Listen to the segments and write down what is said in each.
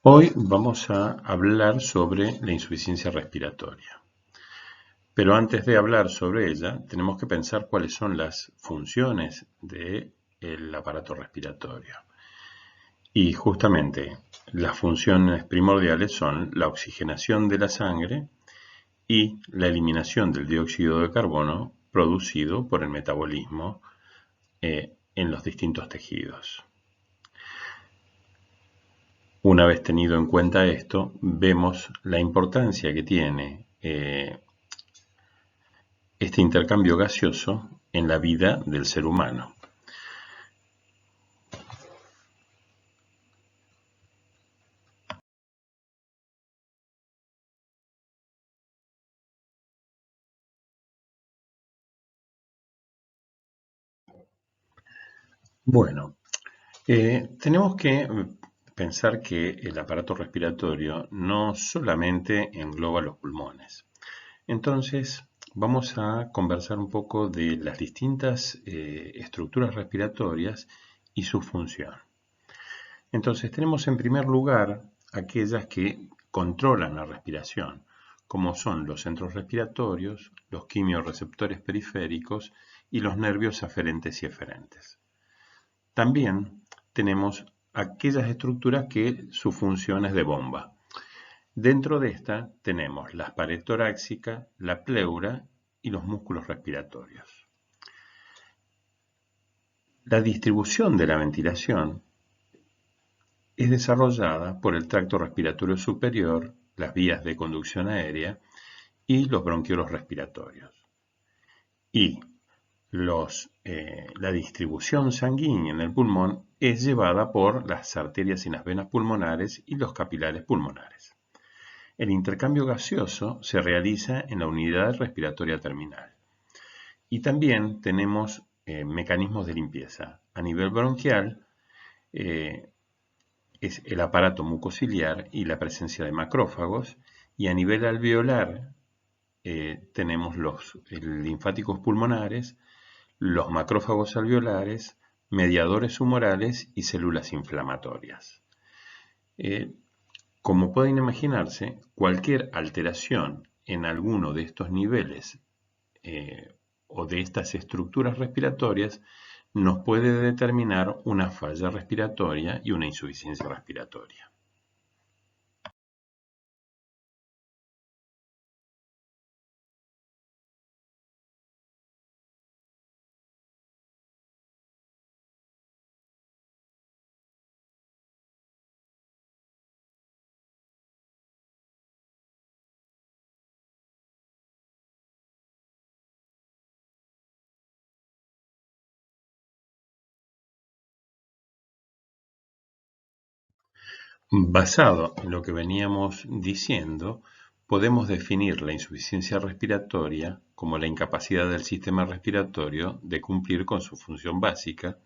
Hoy vamos a hablar sobre la insuficiencia respiratoria. Pero antes de hablar sobre ella, tenemos que pensar cuáles son las funciones del aparato respiratorio. Y justamente las funciones primordiales son la oxigenación de la sangre y la eliminación del dióxido de carbono producido por el metabolismo en los distintos tejidos. Una vez tenido en cuenta esto, vemos la importancia que tiene este intercambio gaseoso en la vida del ser humano. Bueno, tenemos que pensar que el aparato respiratorio no solamente engloba los pulmones. Entonces, vamos a conversar un poco de las distintas estructuras respiratorias y su función. Entonces, tenemos en primer lugar aquellas que controlan la respiración, como son los centros respiratorios, los quimiorreceptores periféricos y los nervios aferentes y eferentes. También tenemos aquellas estructuras que su función es de bomba. Dentro de esta tenemos la pared torácica, la pleura y los músculos respiratorios. La distribución de la ventilación es desarrollada por el tracto respiratorio superior, las vías de conducción aérea y los bronquiolos respiratorios. Y la distribución sanguínea en el pulmón es llevada por las arterias y las venas pulmonares y los capilares pulmonares. El intercambio gaseoso se realiza en la unidad respiratoria terminal. Y también tenemos mecanismos de limpieza. A nivel bronquial es el aparato mucociliar y la presencia de macrófagos, y a nivel alveolar tenemos los linfáticos pulmonares, los macrófagos alveolares, mediadores humorales y células inflamatorias. Como pueden imaginarse, cualquier alteración en alguno de estos niveles o de estas estructuras respiratorias nos puede determinar una falla respiratoria y una insuficiencia respiratoria. Basado en lo que veníamos diciendo, podemos definir la insuficiencia respiratoria como la incapacidad del sistema respiratorio de cumplir con su función básica,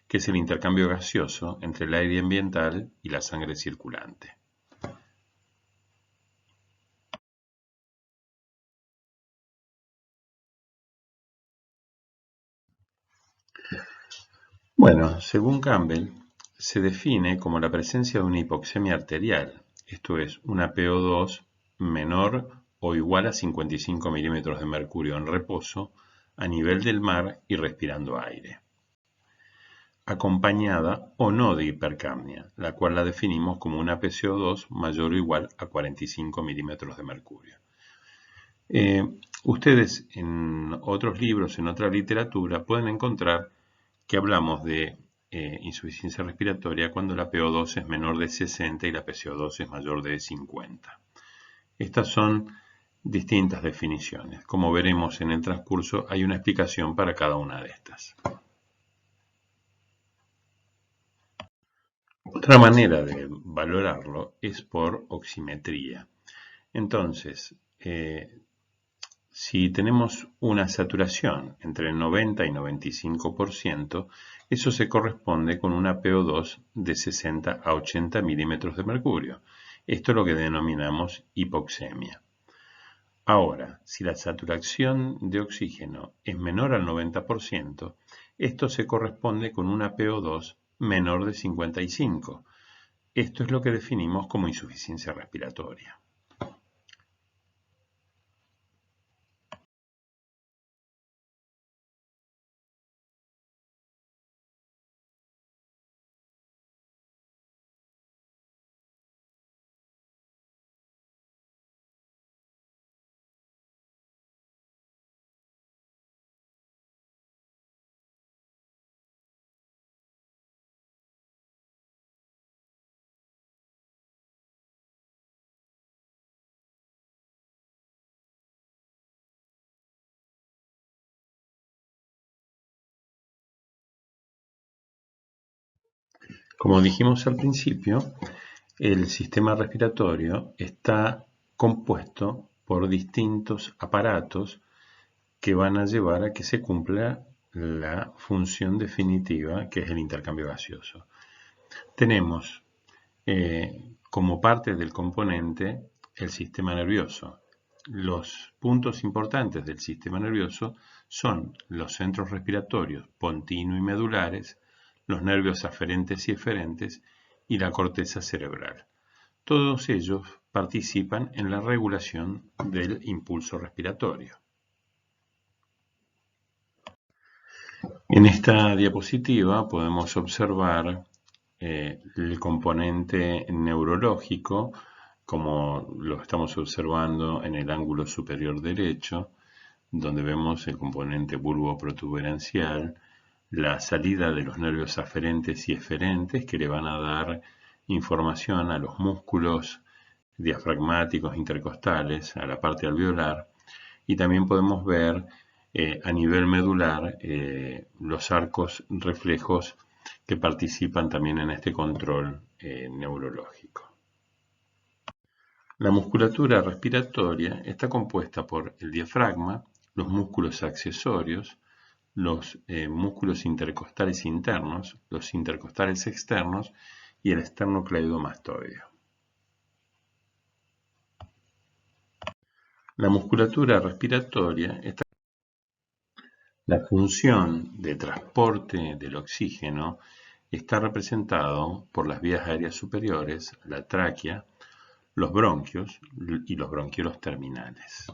que es el intercambio gaseoso entre el aire ambiental y la sangre circulante. Bueno, según Campbell, se define como la presencia de una hipoxemia arterial, esto es, una PO2 menor o igual a 55 milímetros de mercurio en reposo a nivel del mar y respirando aire, acompañada o no de hipercapnia, la cual la definimos como una PCO2 mayor o igual a 45 milímetros de mercurio. Ustedes en otros libros, en otra literatura, pueden encontrar que hablamos de insuficiencia respiratoria cuando la PO2 es menor de 60 y la PCO2 es mayor de 50. Estas son distintas definiciones. Como veremos en el transcurso, hay una explicación para cada una de estas. Otra manera de valorarlo es por oximetría. Entonces, si tenemos una saturación entre el 90 y 95%, eso se corresponde con una PO2 de 60 a 80 milímetros de mercurio. Esto es lo que denominamos hipoxemia. Ahora, si la saturación de oxígeno es menor al 90%, esto se corresponde con una PO2 menor de 55. Esto es lo que definimos como insuficiencia respiratoria. Como dijimos al principio, el sistema respiratorio está compuesto por distintos aparatos que van a llevar a que se cumpla la función definitiva, que es el intercambio gaseoso. Tenemos como parte del componente el sistema nervioso. Los puntos importantes del sistema nervioso son los centros respiratorios pontino y medulares, los nervios aferentes y eferentes y la corteza cerebral. Todos ellos participan en la regulación del impulso respiratorio. En esta diapositiva podemos observar el componente neurológico, como lo estamos observando en el ángulo superior derecho, donde vemos el componente bulboprotuberancial, la salida de los nervios aferentes y eferentes que le van a dar información a los músculos diafragmáticos intercostales, a la parte alveolar, y también podemos ver a nivel medular los arcos reflejos que participan también en este control neurológico. La musculatura respiratoria está compuesta por el diafragma, los músculos accesorios, los músculos intercostales internos, los intercostales externos y el esternocleidomastoideo. La musculatura respiratoria está. La función de transporte del oxígeno está representado por las vías aéreas superiores, la tráquea, los bronquios y los bronquiolos terminales.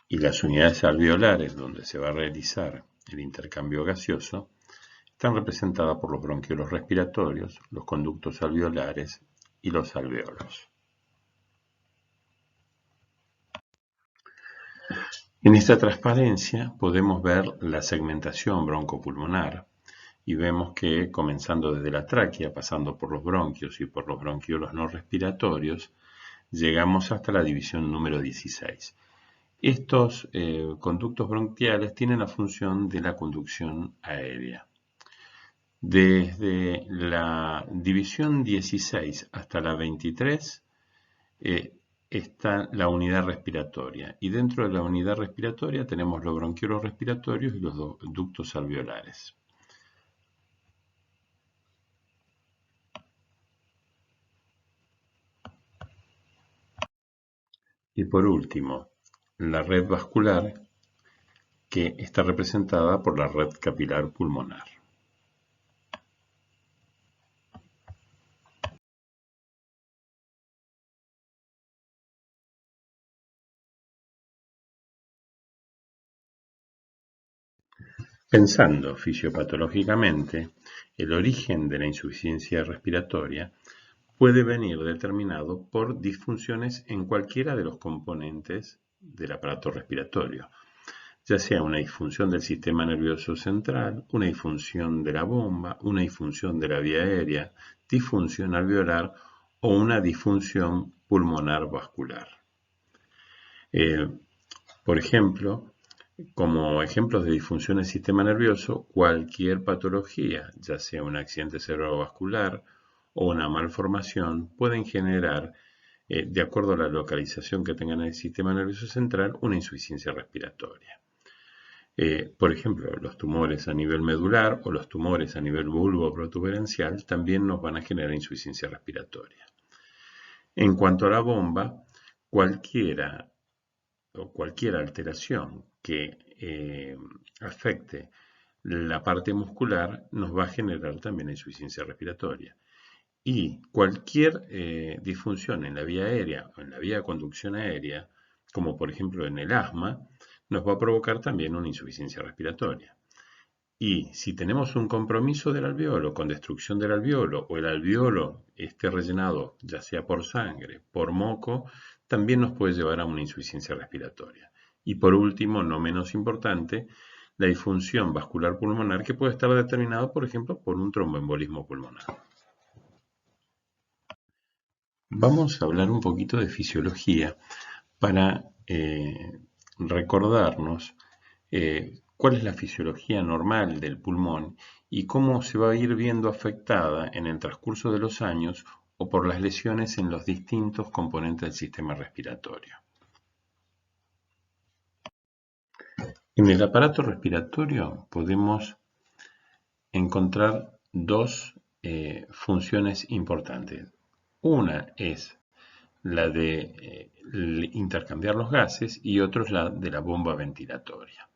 Y las unidades alveolares donde se va a realizar el intercambio gaseoso están representadas por los bronquiolos respiratorios, los conductos alveolares y los alvéolos. En esta transparencia podemos ver la segmentación broncopulmonar y vemos que comenzando desde la tráquea, pasando por los bronquios y por los bronquiolos no respiratorios, llegamos hasta la división número 16. Estos conductos bronquiales tienen la función de la conducción aérea. Desde la división 16 hasta la 23 está la unidad respiratoria, y dentro de la unidad respiratoria tenemos los bronquiolos respiratorios y los ductos alveolares. Y por último, la red vascular, que está representada por la red capilar pulmonar. Pensando fisiopatológicamente, el origen de la insuficiencia respiratoria puede venir determinado por disfunciones en cualquiera de los componentes del aparato respiratorio, ya sea una disfunción del sistema nervioso central, una disfunción de la bomba, una disfunción de la vía aérea, disfunción alveolar o una disfunción pulmonar vascular. Por ejemplo, como ejemplos de disfunción del sistema nervioso, cualquier patología, ya sea un accidente cerebrovascular o una malformación, pueden generar, de acuerdo a la localización que tengan en el sistema nervioso central, una insuficiencia respiratoria. Por ejemplo, los tumores a nivel medular o los tumores a nivel bulboprotuberancial también nos van a generar insuficiencia respiratoria. En cuanto a la bomba, cualquier alteración que afecte la parte muscular nos va a generar también insuficiencia respiratoria. Y cualquier disfunción en la vía aérea o en la vía de conducción aérea, como por ejemplo en el asma, nos va a provocar también una insuficiencia respiratoria. Y si tenemos un compromiso del alveolo con destrucción del alveolo o el alveolo esté rellenado ya sea por sangre, por moco, también nos puede llevar a una insuficiencia respiratoria. Y por último, no menos importante, la disfunción vascular pulmonar que puede estar determinada, por ejemplo, por un tromboembolismo pulmonar. Vamos a hablar un poquito de fisiología para recordarnos cuál es la fisiología normal del pulmón y cómo se va a ir viendo afectada en el transcurso de los años o por las lesiones en los distintos componentes del sistema respiratorio. En el aparato respiratorio podemos encontrar dos funciones importantes. Una es la de intercambiar los gases y otra es la de la bomba ventilatoria.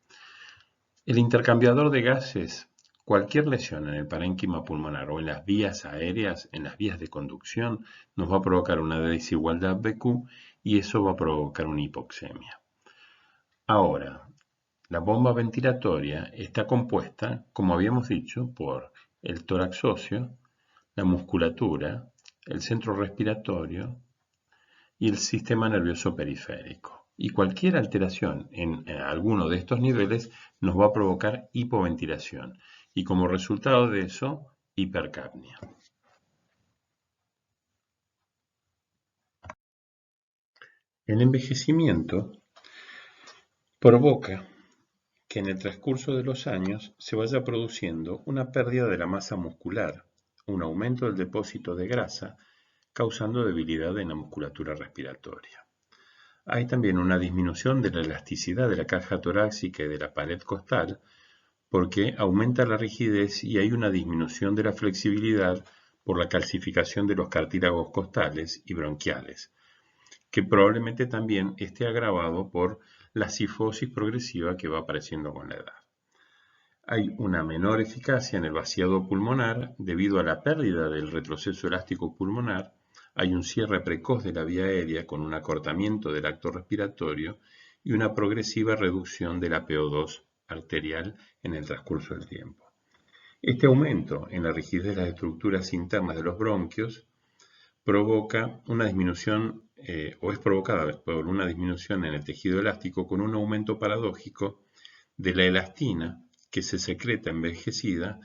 El intercambiador de gases, cualquier lesión en el parénquima pulmonar o en las vías aéreas, en las vías de conducción, nos va a provocar una desigualdad BQ y eso va a provocar una hipoxemia. Ahora, la bomba ventilatoria está compuesta, como habíamos dicho, por el tórax óseo, la musculatura, el centro respiratorio y el sistema nervioso periférico. Y cualquier alteración en alguno de estos niveles nos va a provocar hipoventilación y como resultado de eso, hipercapnia. El envejecimiento provoca que en el transcurso de los años se vaya produciendo una pérdida de la masa muscular, un aumento del depósito de grasa, causando debilidad en la musculatura respiratoria. Hay también una disminución de la elasticidad de la caja torácica y de la pared costal, porque aumenta la rigidez y hay una disminución de la flexibilidad por la calcificación de los cartílagos costales y bronquiales, que probablemente también esté agravado por la cifosis progresiva que va apareciendo con la edad. Hay una menor eficacia en el vaciado pulmonar debido a la pérdida del retroceso elástico pulmonar, hay un cierre precoz de la vía aérea con un acortamiento del acto respiratorio y una progresiva reducción de la PO2 arterial en el transcurso del tiempo. Este aumento en la rigidez de las estructuras internas de los bronquios provoca una disminución o es provocada por una disminución en el tejido elástico con un aumento paradójico de la elastina que se secreta envejecida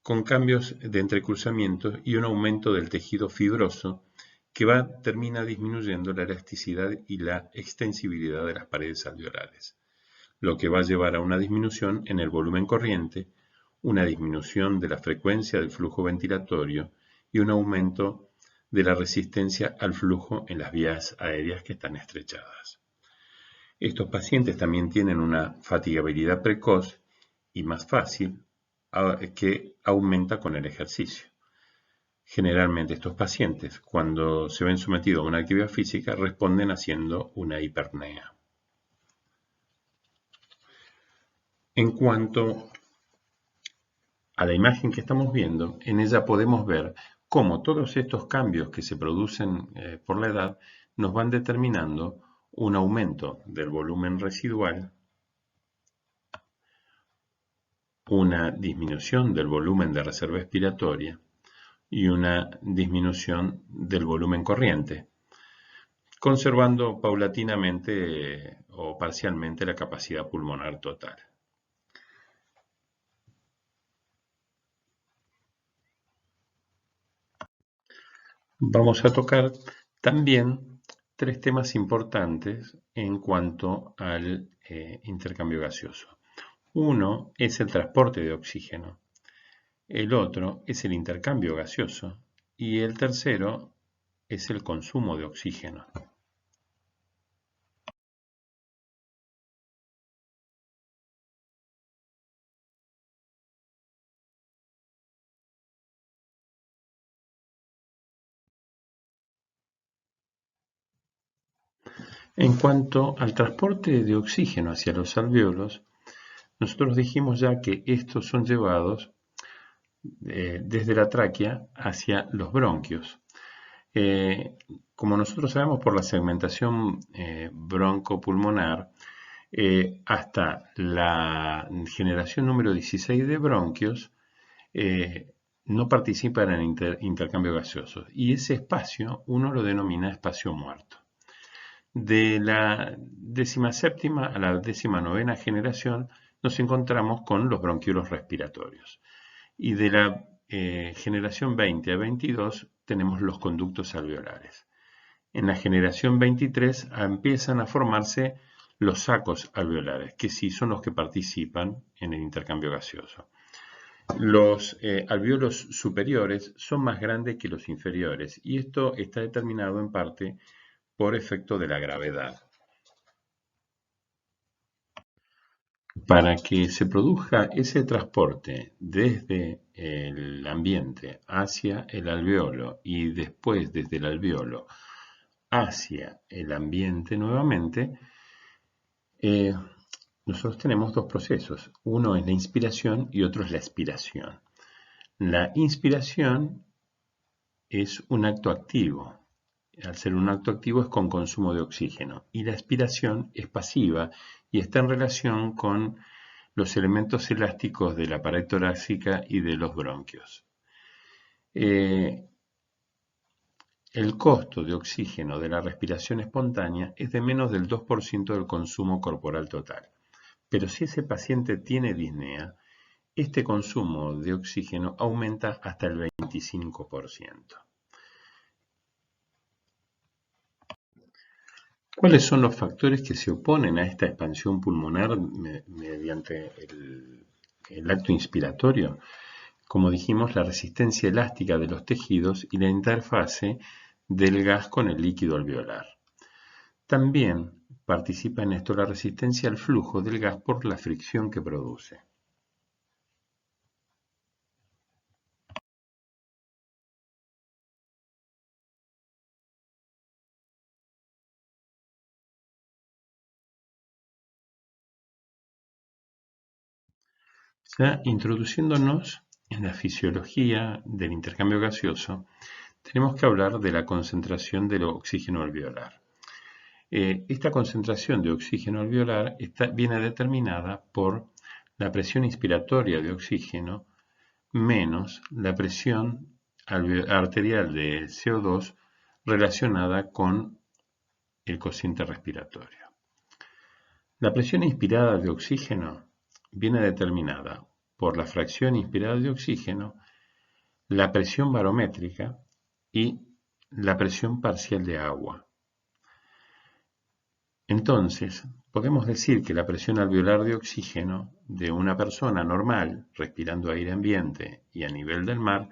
con cambios de entrecruzamiento y un aumento del tejido fibroso que termina disminuyendo la elasticidad y la extensibilidad de las paredes alveolares, lo que va a llevar a una disminución en el volumen corriente, una disminución de la frecuencia del flujo ventilatorio y un aumento de la resistencia al flujo en las vías aéreas que están estrechadas. Estos pacientes también tienen una fatigabilidad precoz y más fácil que aumenta con el ejercicio. Generalmente estos pacientes, cuando se ven sometidos a una actividad física, responden haciendo una hipernea. En cuanto a la imagen que estamos viendo, en ella podemos ver cómo todos estos cambios que se producen por la edad nos van determinando un aumento del volumen residual, una disminución del volumen de reserva expiratoria y una disminución del volumen corriente, conservando paulatinamente o parcialmente la capacidad pulmonar total. Vamos a tocar también tres temas importantes en cuanto al intercambio gaseoso. Uno es el transporte de oxígeno, el otro es el intercambio gaseoso y el tercero es el consumo de oxígeno. En cuanto al transporte de oxígeno hacia los alvéolos, nosotros dijimos ya que estos son llevados desde la tráquea hacia los bronquios. Como nosotros sabemos por la segmentación broncopulmonar, hasta la generación número 16 de bronquios, no participan en intercambio gaseoso. Y ese espacio uno lo denomina espacio muerto. De la 17ª a la 19ª generación nos encontramos con los bronquiolos respiratorios. Y de la generación 20 a 22 tenemos los conductos alveolares. En la generación 23 empiezan a formarse los sacos alveolares, que sí son los que participan en el intercambio gaseoso. Los alvéolos superiores son más grandes que los inferiores y esto está determinado en parte por efecto de la gravedad. Para que se produzca ese transporte desde el ambiente hacia el alveolo y después desde el alveolo hacia el ambiente nuevamente, nosotros tenemos dos procesos. Uno es la inspiración y otro es la expiración. La inspiración es un acto activo. Al ser un acto activo es con consumo de oxígeno. Y la expiración es pasiva y está en relación con los elementos elásticos de la pared torácica y de los bronquios. El costo de oxígeno de la respiración espontánea es de menos del 2% del consumo corporal total. Pero si ese paciente tiene disnea, este consumo de oxígeno aumenta hasta el 25%. ¿Cuáles son los factores que se oponen a esta expansión pulmonar mediante el acto inspiratorio? Como dijimos, la resistencia elástica de los tejidos y la interfase del gas con el líquido alveolar. También participa en esto la resistencia al flujo del gas por la fricción que produce. Ya introduciéndonos en la fisiología del intercambio gaseoso, tenemos que hablar de la concentración del oxígeno alveolar. Esta concentración de oxígeno alveolar viene determinada por la presión inspiratoria de oxígeno menos la presión arterial de CO2 relacionada con el cociente respiratorio. La presión inspirada de oxígeno viene determinada por la fracción inspirada de oxígeno, la presión barométrica y la presión parcial de agua. Entonces, podemos decir que la presión alveolar de oxígeno de una persona normal, respirando aire ambiente y a nivel del mar,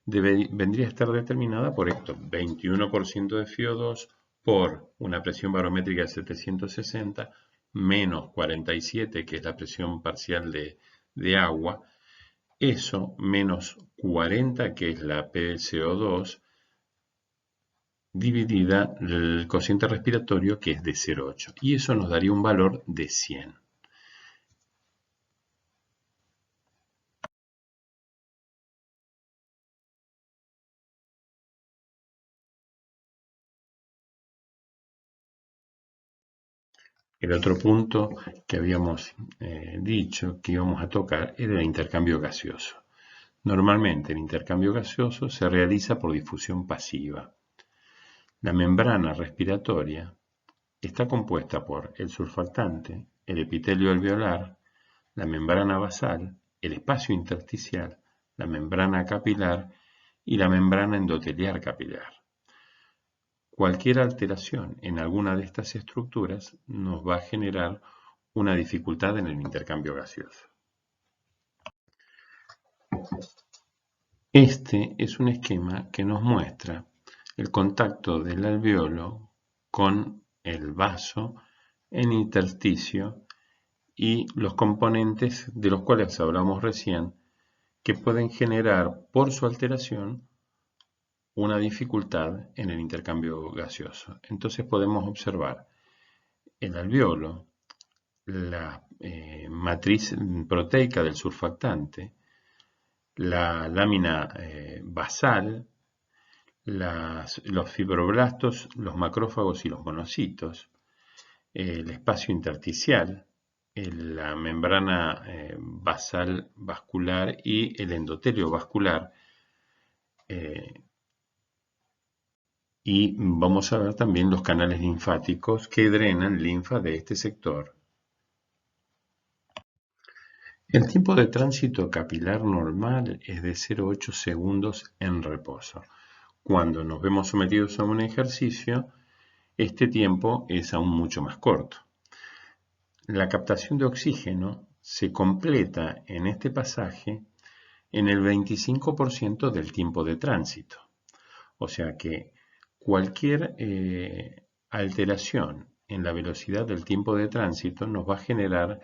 vendría a estar determinada por esto, 21% de CO2 por una presión barométrica de 760, menos 47, que es la presión parcial de agua, eso menos 40, que es la PCO2, dividida el cociente respiratorio, que es de 0,8, y eso nos daría un valor de 100. El otro punto que habíamos dicho que íbamos a tocar era el intercambio gaseoso. Normalmente el intercambio gaseoso se realiza por difusión pasiva. La membrana respiratoria está compuesta por el surfactante, el epitelio alveolar, la membrana basal, el espacio intersticial, la membrana capilar y la membrana endotelial capilar. Cualquier alteración en alguna de estas estructuras nos va a generar una dificultad en el intercambio gaseoso. Este es un esquema que nos muestra el contacto del alveolo con el vaso en intersticio y los componentes de los cuales hablamos recién que pueden generar por su alteración una dificultad en el intercambio gaseoso. Entonces podemos observar el alveolo, la matriz proteica del surfactante, la lámina basal, los fibroblastos, los macrófagos y los monocitos, el espacio intersticial, la membrana basal vascular y el endotelio vascular. Y vamos a ver también los canales linfáticos que drenan linfa de este sector. El tiempo de tránsito capilar normal es de 0,8 segundos en reposo. Cuando nos vemos sometidos a un ejercicio, este tiempo es aún mucho más corto. La captación de oxígeno se completa en este pasaje en el 25% del tiempo de tránsito. O sea que cualquier alteración en la velocidad del tiempo de tránsito nos va a generar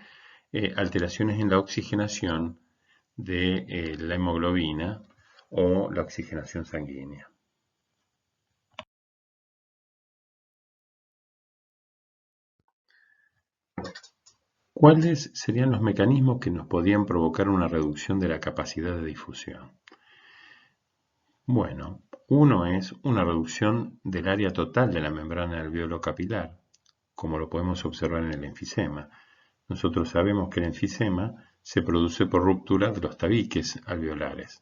alteraciones en la oxigenación de la hemoglobina o la oxigenación sanguínea. ¿Cuáles serían los mecanismos que nos podían provocar una reducción de la capacidad de difusión? Bueno, uno es una reducción del área total de la membrana alveolo capilar, como lo podemos observar en el enfisema. Nosotros sabemos que el enfisema se produce por ruptura de los tabiques alveolares.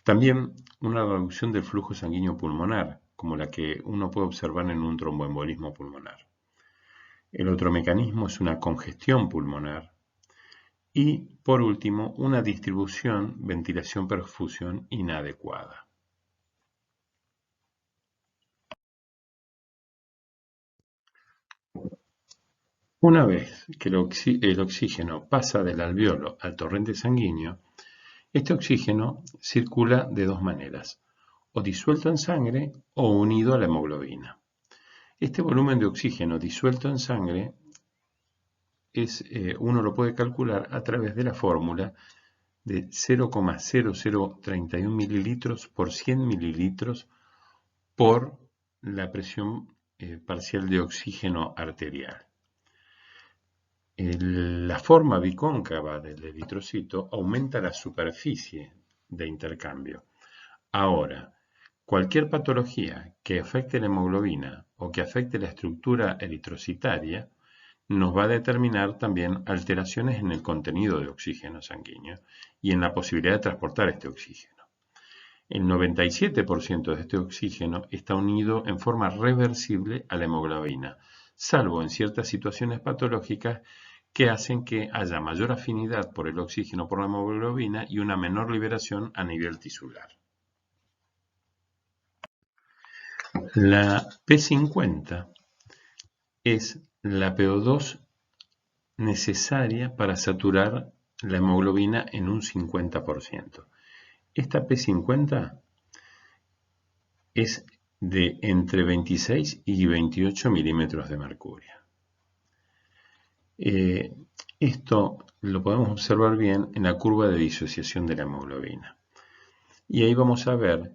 También una reducción del flujo sanguíneo pulmonar, como la que uno puede observar en un tromboembolismo pulmonar. El otro mecanismo es una congestión pulmonar. Y, por último, una distribución, ventilación-perfusión inadecuada. Una vez que el oxígeno pasa del alveolo al torrente sanguíneo, este oxígeno circula de dos maneras, o disuelto en sangre o unido a la hemoglobina. Este volumen de oxígeno disuelto en sangre uno lo puede calcular a través de la fórmula de 0,0031 mililitros por 100 mililitros por la presión parcial de oxígeno arterial. La forma bicóncava del eritrocito aumenta la superficie de intercambio. Ahora, cualquier patología que afecte la hemoglobina o que afecte la estructura eritrocitaria nos va a determinar también alteraciones en el contenido de oxígeno sanguíneo y en la posibilidad de transportar este oxígeno. El 97% de este oxígeno está unido en forma reversible a la hemoglobina, salvo en ciertas situaciones patológicas que hacen que haya mayor afinidad por el oxígeno por la hemoglobina y una menor liberación a nivel tisular. La P50 es la PO2 necesaria para saturar la hemoglobina en un 50%. Esta P50 es de entre 26 y 28 milímetros de mercurio. Esto lo podemos observar bien en la curva de disociación de la hemoglobina. Y ahí vamos a ver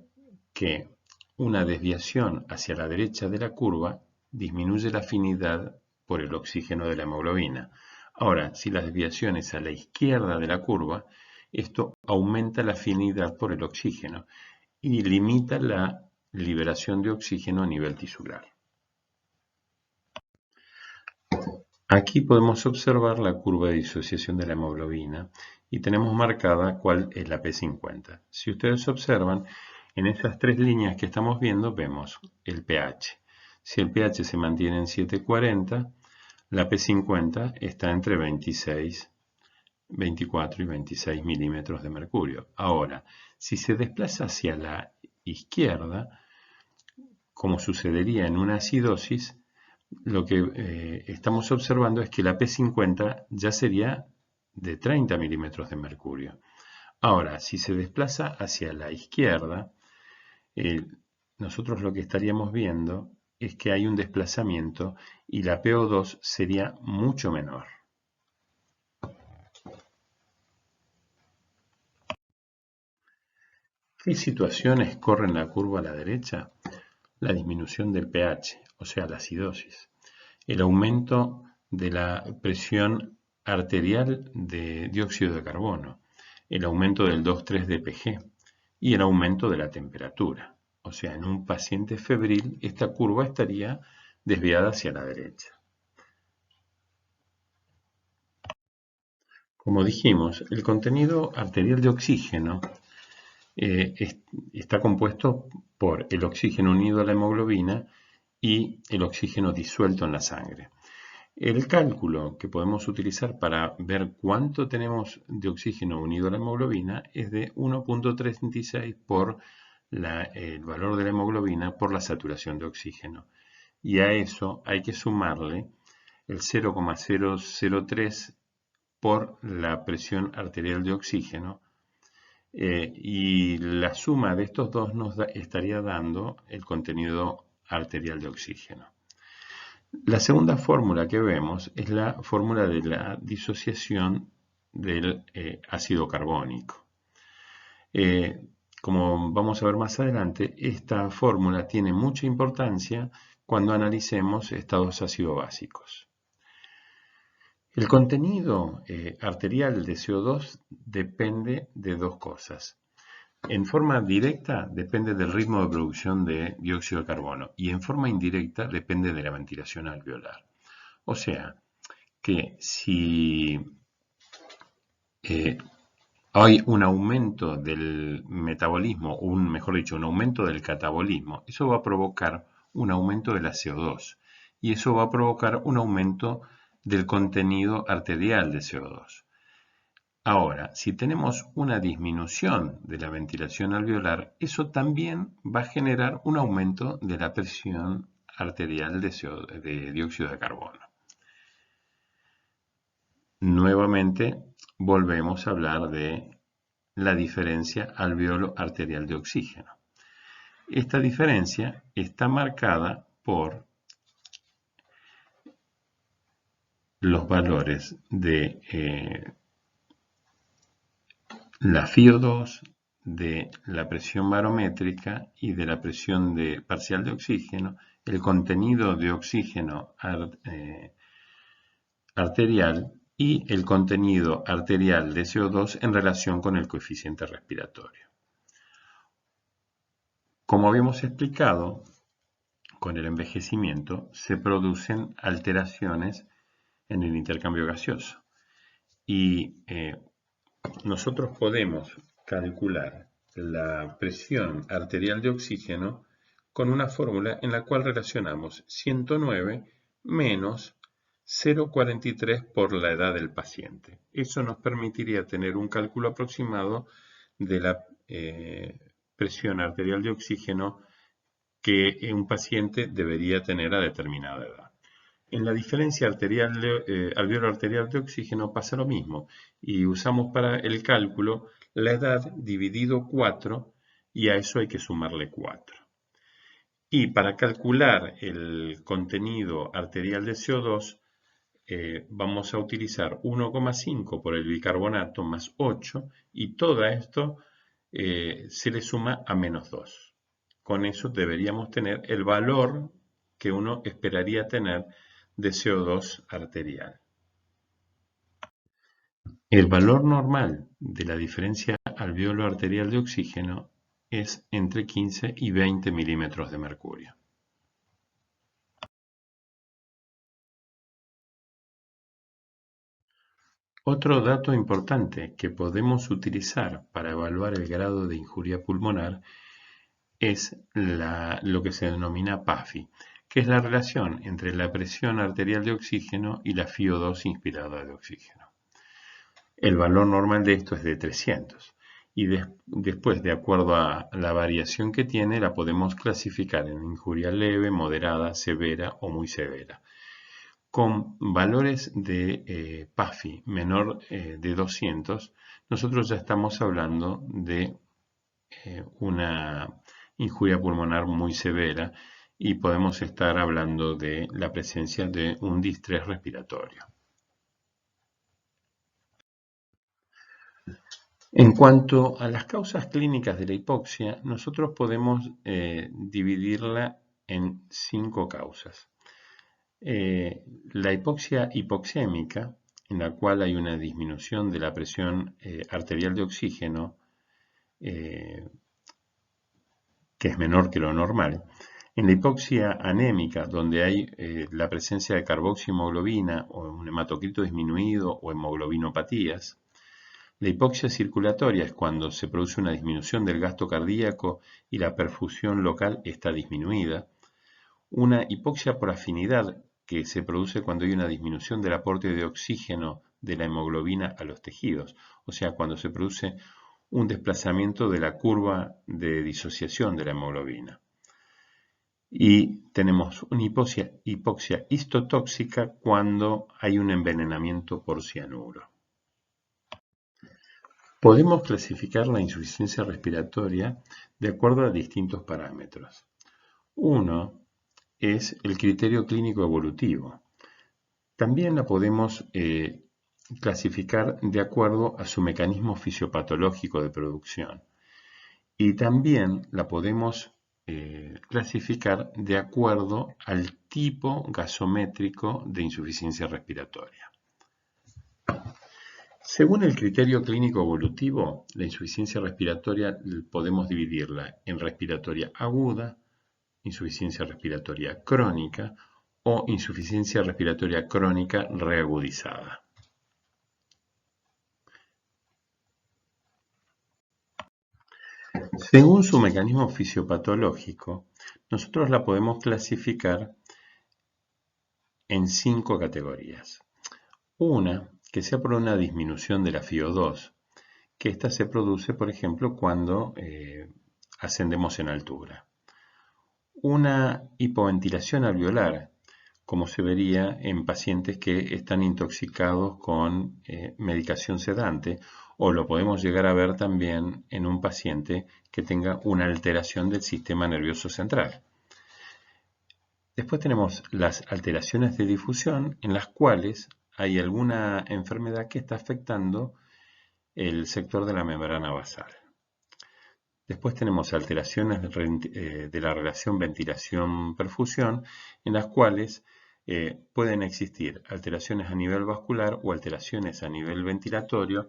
que una desviación hacia la derecha de la curva disminuye la afinidad por el oxígeno de la hemoglobina. Ahora, si la desviación es a la izquierda de la curva, esto aumenta la afinidad por el oxígeno y limita la liberación de oxígeno a nivel tisular. Aquí podemos observar la curva de disociación de la hemoglobina y tenemos marcada cuál es la P50. Si ustedes observan, en esas tres líneas que estamos viendo vemos el pH. Si el pH se mantiene en 7,40, la P50 está entre 26, 24 y 26 milímetros de mercurio. Ahora, si se desplaza hacia la izquierda, como sucedería en una acidosis, lo que estamos observando es que la P50 ya sería de 30 milímetros de mercurio. Ahora, si se desplaza hacia la izquierda, nosotros lo que estaríamos viendo es que hay un desplazamiento y la PO2 sería mucho menor. ¿Qué situaciones corren la curva a la derecha? La disminución del pH, o sea, la acidosis. El aumento de la presión arterial de dióxido de carbono, el aumento del 2,3 dpg y el aumento de la temperatura. O sea, en un paciente febril esta curva estaría desviada hacia la derecha. Como dijimos, el contenido arterial de oxígeno está compuesto por el oxígeno unido a la hemoglobina y el oxígeno disuelto en la sangre. El cálculo que podemos utilizar para ver cuánto tenemos de oxígeno unido a la hemoglobina es de 1,36 por el valor de la hemoglobina por la saturación de oxígeno. Y a eso hay que sumarle el 0,003 por la presión arterial de oxígeno, y la suma de estos dos nos estaría dando el contenido arterial de oxígeno. La segunda fórmula que vemos es la fórmula de la disociación del ácido carbónico. Como vamos a ver más adelante, esta fórmula tiene mucha importancia cuando analicemos estados ácido-básicos. El contenido arterial de CO2 depende de dos cosas. En forma directa depende del ritmo de producción de dióxido de carbono y en forma indirecta depende de la ventilación alveolar. O sea, que si hay un aumento del metabolismo, o mejor dicho, un aumento del catabolismo, eso va a provocar un aumento de la CO2 y eso va a provocar un aumento del contenido arterial de CO2. Ahora, si tenemos una disminución de la ventilación alveolar, eso también va a generar un aumento de la presión arterial de dióxido de carbono. Nuevamente, volvemos a hablar de la diferencia alveolo arterial de oxígeno. Esta diferencia está marcada por los valores de la FiO2, de la presión barométrica y de la presión parcial de oxígeno, el contenido de oxígeno arterial y el contenido arterial de CO2 en relación con el coeficiente respiratorio. Como habíamos explicado, con el envejecimiento se producen alteraciones en el intercambio gaseoso y nosotros podemos calcular la presión arterial de oxígeno con una fórmula en la cual relacionamos 109 menos 0,43 por la edad del paciente. Eso nos permitiría tener un cálculo aproximado de la presión arterial de oxígeno que un paciente debería tener a determinada edad. En la diferencia alveolo arterial de oxígeno pasa lo mismo y usamos para el cálculo la edad dividido 4 y a eso hay que sumarle 4. Y para calcular el contenido arterial de CO2 vamos a utilizar 1,5 por el bicarbonato más 8 y todo esto se le suma a menos 2. Con eso deberíamos tener el valor que uno esperaría tener de CO2 arterial. El valor normal de la diferencia alveolo arterial de oxígeno es entre 15 y 20 milímetros de mercurio. Otro dato importante que podemos utilizar para evaluar el grado de injuria pulmonar es lo que se denomina PAFI, que es la relación entre la presión arterial de oxígeno y la FiO2 inspirada de oxígeno. El valor normal de esto es de 300 y después, de acuerdo a la variación que tiene, la podemos clasificar en injuria leve, moderada, severa o muy severa. Con valores de PAFI menor de 200, nosotros ya estamos hablando de una injuria pulmonar muy severa y podemos estar hablando de la presencia de un distrés respiratorio. En cuanto a las causas clínicas de la hipoxia, nosotros podemos dividirla en 5 causas. La hipoxia hipoxémica, en la cual hay una disminución de la presión arterial de oxígeno, eh, que es menor que lo normal. En la hipoxia anémica, donde hay la presencia de carboxiemoglobina o un hematocrito disminuido o hemoglobinopatías. La hipoxia circulatoria es cuando se produce una disminución del gasto cardíaco y la perfusión local está disminuida. Una hipoxia por afinidad, que se produce cuando hay una disminución del aporte de oxígeno de la hemoglobina a los tejidos, o sea, cuando se produce un desplazamiento de la curva de disociación de la hemoglobina. Y tenemos una hipoxia histotóxica cuando hay un envenenamiento por cianuro. Podemos clasificar la insuficiencia respiratoria de acuerdo a distintos parámetros. Uno es el criterio clínico evolutivo. También la podemos clasificar de acuerdo a su mecanismo fisiopatológico de producción. Y también la podemos clasificar de acuerdo al tipo gasométrico de insuficiencia respiratoria. Según el criterio clínico evolutivo, la insuficiencia respiratoria podemos dividirla en respiratoria aguda, insuficiencia respiratoria crónica o insuficiencia respiratoria crónica reagudizada. Según su mecanismo fisiopatológico, nosotros la podemos clasificar en 5 categorías. Una, que sea por una disminución de la FiO2, que esta se produce, por ejemplo, cuando ascendemos en altura. Una hipoventilación alveolar, como se vería en pacientes que están intoxicados con medicación sedante, o lo podemos llegar a ver también en un paciente que tenga una alteración del sistema nervioso central. Después tenemos las alteraciones de difusión, en las cuales hay alguna enfermedad que está afectando el sector de la membrana basal. Después tenemos alteraciones de la relación ventilación-perfusión, en las cuales pueden existir alteraciones a nivel vascular o alteraciones a nivel ventilatorio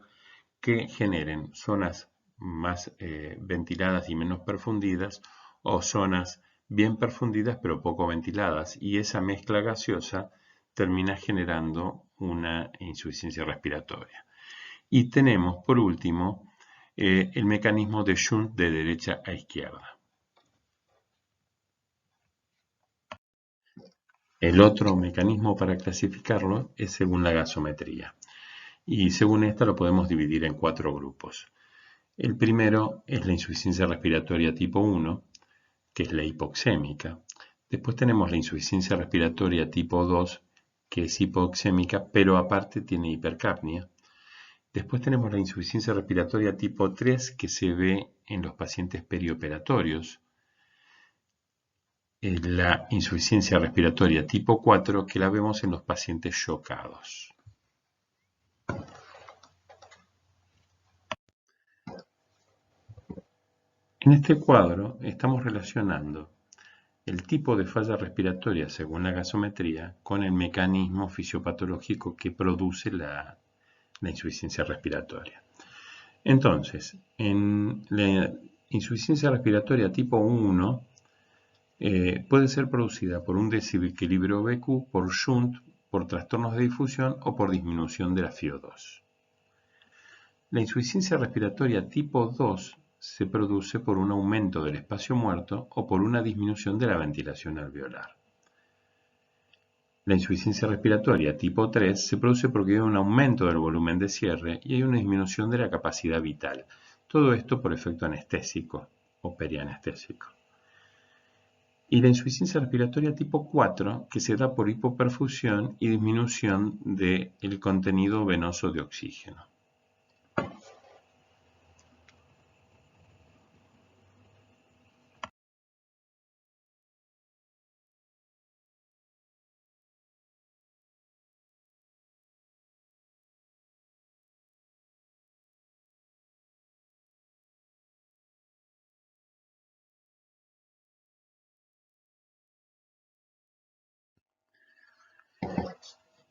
que generen zonas más ventiladas y menos perfundidas o zonas bien perfundidas pero poco ventiladas, y esa mezcla gaseosa termina generando una insuficiencia respiratoria. Y tenemos, por último, el mecanismo de shunt de derecha a izquierda. El otro mecanismo para clasificarlo es según la gasometría. Y según esta lo podemos dividir en 4 grupos. El primero es la insuficiencia respiratoria tipo 1, que es la hipoxémica. Después tenemos la insuficiencia respiratoria tipo 2, que es hipoxémica, pero aparte tiene hipercapnia. Después tenemos la insuficiencia respiratoria tipo 3, que se ve en los pacientes perioperatorios. La insuficiencia respiratoria tipo 4, que la vemos en los pacientes chocados. En este cuadro estamos relacionando el tipo de falla respiratoria según la gasometría con el mecanismo fisiopatológico que produce la insuficiencia respiratoria. Entonces, en la insuficiencia respiratoria tipo 1 puede ser producida por un desequilibrio BQ, por shunt, por trastornos de difusión o por disminución de la FiO2. La insuficiencia respiratoria tipo 2 se produce por un aumento del espacio muerto o por una disminución de la ventilación alveolar. La insuficiencia respiratoria tipo 3 se produce porque hay un aumento del volumen de cierre y hay una disminución de la capacidad vital. Todo esto por efecto anestésico o perianestésico. Y la insuficiencia respiratoria tipo 4, que se da por hipoperfusión y disminución del contenido venoso de oxígeno.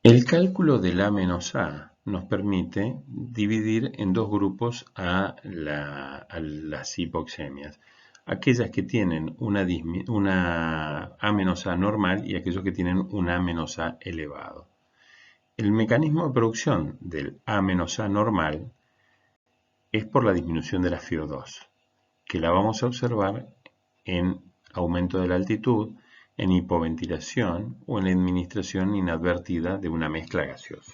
El cálculo del A menos A nos permite dividir en dos grupos a las hipoxemias. Aquellas que tienen una A menos A normal y aquellos que tienen un A menos A elevado. El mecanismo de producción del A menos A normal es por la disminución de la FiO2, que la vamos a observar en aumento de la altitud, en hipoventilación o en la administración inadvertida de una mezcla gaseosa.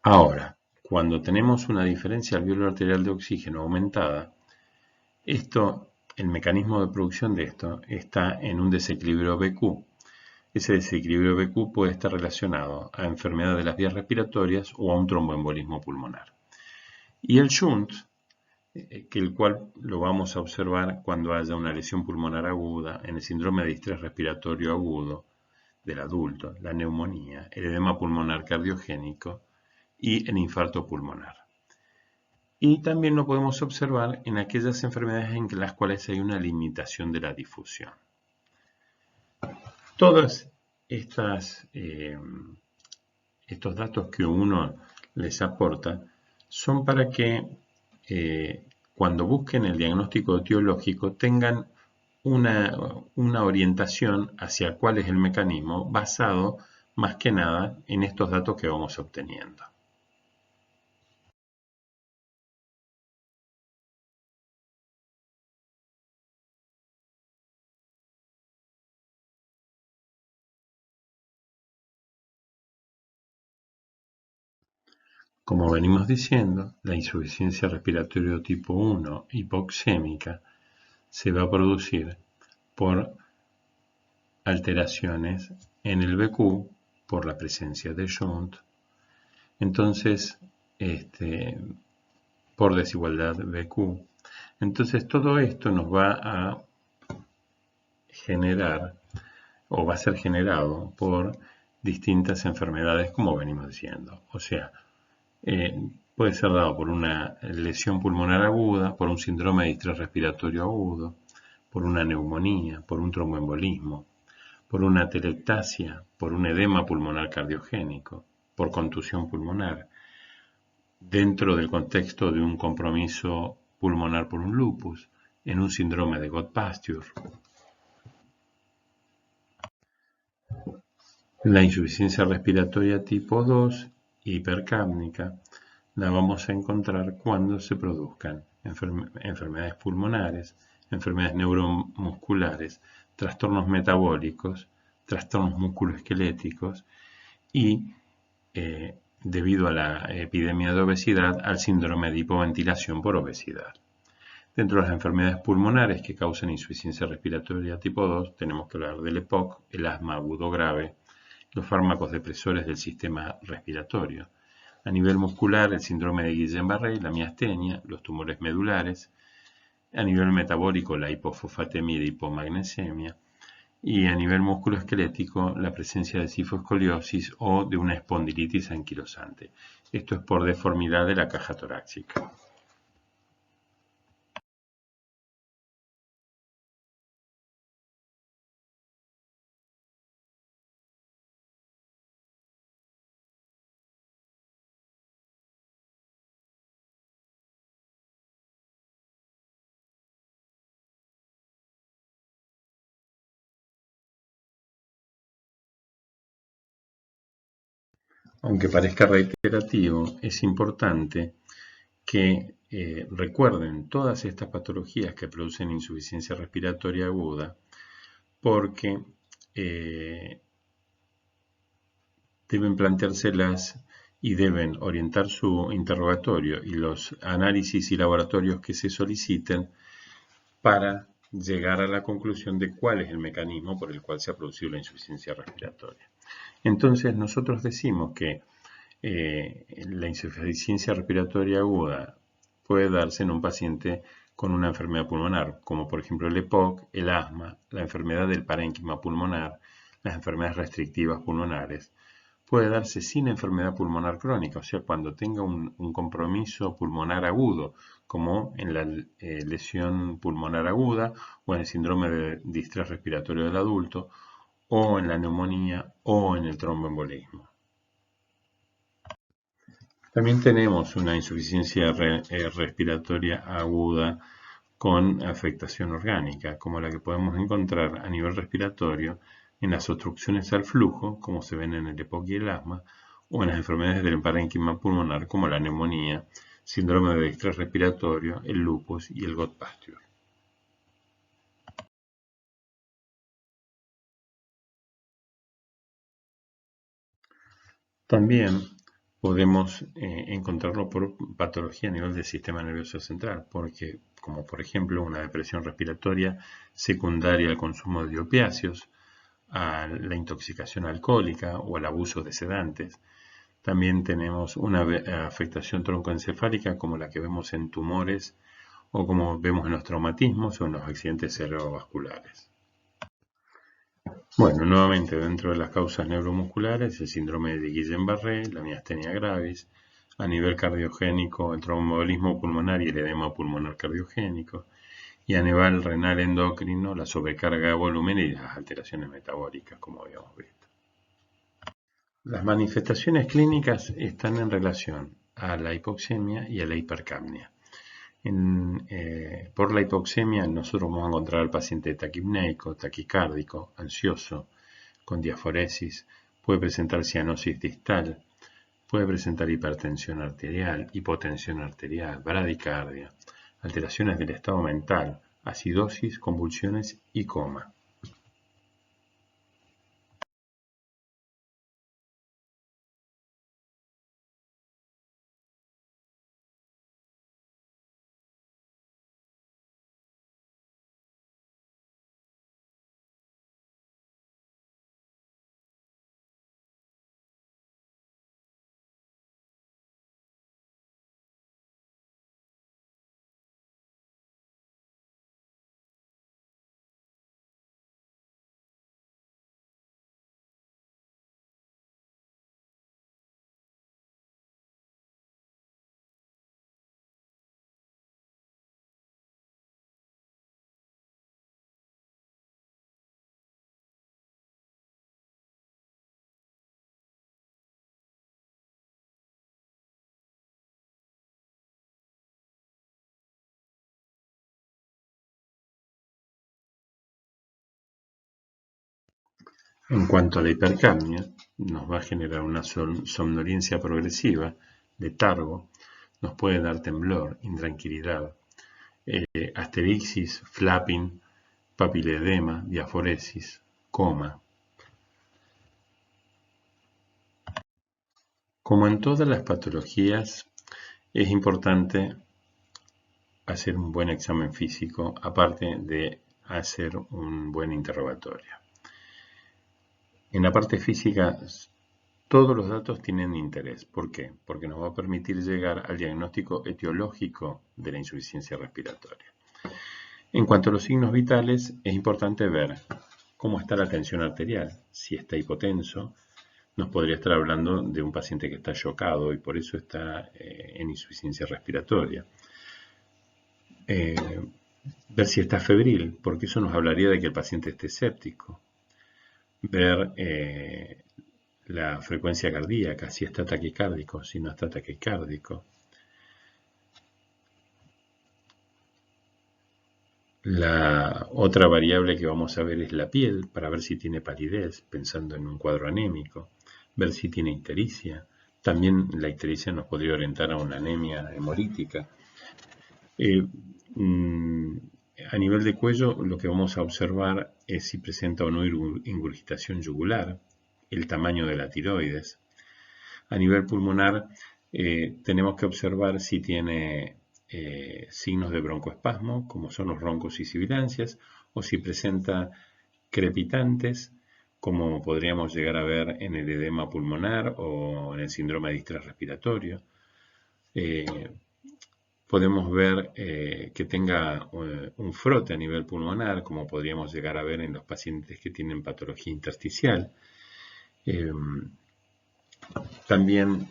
Ahora, cuando tenemos una diferencia alveolar arterial de oxígeno aumentada, el mecanismo de producción de esto está en un desequilibrio BQ. Ese desequilibrio BQ puede estar relacionado a enfermedad de las vías respiratorias o a un tromboembolismo pulmonar. Y el shunt, el cual lo vamos a observar cuando haya una lesión pulmonar aguda, en el síndrome de distrés respiratorio agudo del adulto, la neumonía, el edema pulmonar cardiogénico y el infarto pulmonar. Y también lo podemos observar en aquellas enfermedades en las cuales hay una limitación de la difusión. Todos estos datos que uno les aporta son para que cuando busquen el diagnóstico etiológico tengan una orientación hacia cuál es el mecanismo basado más que nada en estos datos que vamos obteniendo. Como venimos diciendo, la insuficiencia respiratoria tipo 1 hipoxémica se va a producir por alteraciones en el BQ, por la presencia de shunt, entonces, por desigualdad BQ. Entonces, todo esto nos va a generar, o va a ser generado por distintas enfermedades, como venimos diciendo. O sea, puede ser dado por una lesión pulmonar aguda, por un síndrome de distrés respiratorio agudo, por una neumonía, por un tromboembolismo, por una atelectasia, por un edema pulmonar cardiogénico, por contusión pulmonar, dentro del contexto de un compromiso pulmonar por un lupus, en un síndrome de Goodpasture. La insuficiencia respiratoria tipo 2, hipercápnica, la vamos a encontrar cuando se produzcan enfermedades pulmonares, enfermedades neuromusculares, trastornos metabólicos, trastornos musculoesqueléticos y, debido a la epidemia de obesidad, al síndrome de hipoventilación por obesidad. Dentro de las enfermedades pulmonares que causan insuficiencia respiratoria tipo 2, tenemos que hablar del EPOC, el asma agudo grave, los fármacos depresores del sistema respiratorio. A nivel muscular, el síndrome de Guillain-Barré, la miastenia, los tumores medulares. A nivel metabólico, la hipofosfatemia y hipomagnesemia. Y a nivel musculoesquelético, la presencia de cifoescoliosis o de una espondilitis anquilosante. Esto es por deformidad de la caja torácica. Aunque parezca reiterativo, es importante que recuerden todas estas patologías que producen insuficiencia respiratoria aguda, porque deben planteárselas y deben orientar su interrogatorio y los análisis y laboratorios que se soliciten para llegar a la conclusión de cuál es el mecanismo por el cual se ha producido la insuficiencia respiratoria. Entonces, nosotros decimos que la insuficiencia respiratoria aguda puede darse en un paciente con una enfermedad pulmonar, como por ejemplo el EPOC, el asma, la enfermedad del parénquima pulmonar, las enfermedades restrictivas pulmonares. Puede darse sin enfermedad pulmonar crónica, o sea, cuando tenga un compromiso pulmonar agudo, como en la lesión pulmonar aguda o en el síndrome de distrés respiratorio del adulto, o en la neumonía o en el tromboembolismo. También tenemos una insuficiencia respiratoria aguda con afectación orgánica, como la que podemos encontrar a nivel respiratorio en las obstrucciones al flujo, como se ven en el EPOC y el asma, o en las enfermedades del parénquima pulmonar, como la neumonía, síndrome de distrés respiratorio, el lupus y el Gottpasture. También podemos encontrarlo por patología a nivel del sistema nervioso central, porque, como por ejemplo una depresión respiratoria secundaria al consumo de opiáceos, a la intoxicación alcohólica o al abuso de sedantes. También tenemos una afectación troncoencefálica como la que vemos en tumores o como vemos en los traumatismos o en los accidentes cerebrovasculares. Bueno, nuevamente dentro de las causas neuromusculares, el síndrome de Guillain-Barré, la miastenia gravis, a nivel cardiogénico, el tromboembolismo pulmonar y el edema pulmonar cardiogénico, y a nivel renal endocrino, la sobrecarga de volumen y las alteraciones metabólicas, como habíamos visto. Las manifestaciones clínicas están en relación a la hipoxemia y a la hipercapnia. Por la hipoxemia nosotros vamos a encontrar al paciente taquipneico, taquicárdico, ansioso, con diaforesis, puede presentar cianosis distal, puede presentar hipertensión arterial, hipotensión arterial, bradicardia, alteraciones del estado mental, acidosis, convulsiones y coma. En cuanto a la hipercapnia, nos va a generar una somnolencia progresiva, letargo, nos puede dar temblor, intranquilidad, asterixis, flapping, papiledema, diaforesis, coma. Como en todas las patologías, es importante hacer un buen examen físico, aparte de hacer un buen interrogatorio. En la parte física, todos los datos tienen interés. ¿Por qué? Porque nos va a permitir llegar al diagnóstico etiológico de la insuficiencia respiratoria. En cuanto a los signos vitales, es importante ver cómo está la tensión arterial. Si está hipotenso, nos podría estar hablando de un paciente que está chocado y por eso está en insuficiencia respiratoria. Ver si está febril, porque eso nos hablaría de que el paciente esté séptico. Ver la frecuencia cardíaca, si está taquicárdico, si no está taquicárdico. La otra variable que vamos a ver es la piel, para ver si tiene palidez, pensando en un cuadro anémico. ver si tiene ictericia. También la ictericia nos podría orientar a una anemia hemolítica. Eh, mm, a nivel de cuello, lo que vamos a observar es si presenta o no ingurgitación yugular, el tamaño de la tiroides. A nivel pulmonar, tenemos que observar si tiene signos de broncoespasmo, como son los roncos y sibilancias, o si presenta crepitantes, como podríamos llegar a ver en el edema pulmonar o en el síndrome de distrés respiratorio. Podemos ver que tenga un frote a nivel pulmonar, como podríamos llegar a ver en los pacientes que tienen patología intersticial. También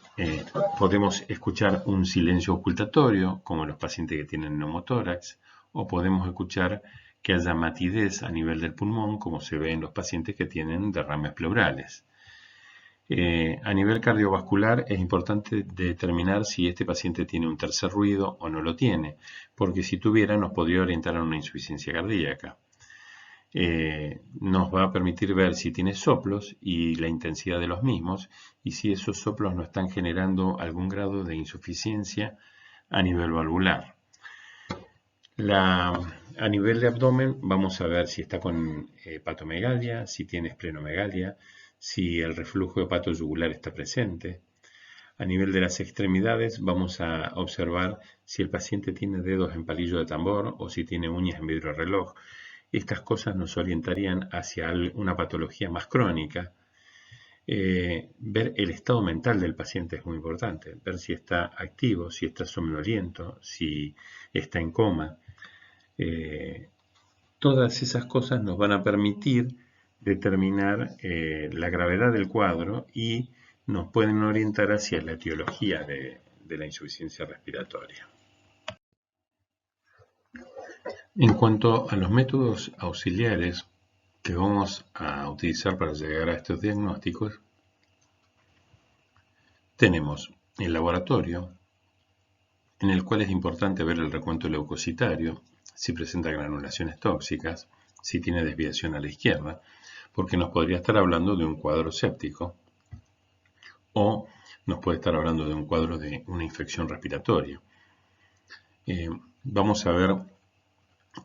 podemos escuchar un silencio ocultatorio, como en los pacientes que tienen neumotórax, o podemos escuchar que haya matidez a nivel del pulmón, como se ve en los pacientes que tienen derrames pleurales. A nivel cardiovascular es importante determinar si este paciente tiene un tercer ruido o no lo tiene, porque si tuviera nos podría orientar a una insuficiencia cardíaca. Nos va a permitir ver si tiene soplos y la intensidad de los mismos, y si esos soplos no están generando algún grado de insuficiencia a nivel valvular. A nivel de abdomen vamos a ver si está con hepatomegalia, si tiene esplenomegalia, si el reflujo hepatoyugular está presente. A nivel de las extremidades vamos a observar si el paciente tiene dedos en palillo de tambor o si tiene uñas en vidrio reloj. Estas cosas nos orientarían hacia una patología más crónica. Ver el estado mental del paciente es muy importante, ver si está activo, si está somnoliento, si está en coma. Todas esas cosas nos van a permitir determinar la gravedad del cuadro y nos pueden orientar hacia la etiología de la insuficiencia respiratoria. En cuanto a los métodos auxiliares que vamos a utilizar para llegar a estos diagnósticos, tenemos el laboratorio, en el cual es importante ver el recuento leucocitario, si presenta granulaciones tóxicas, si tiene desviación a la izquierda, porque nos podría estar hablando de un cuadro séptico o nos puede estar hablando de un cuadro de una infección respiratoria. Vamos a ver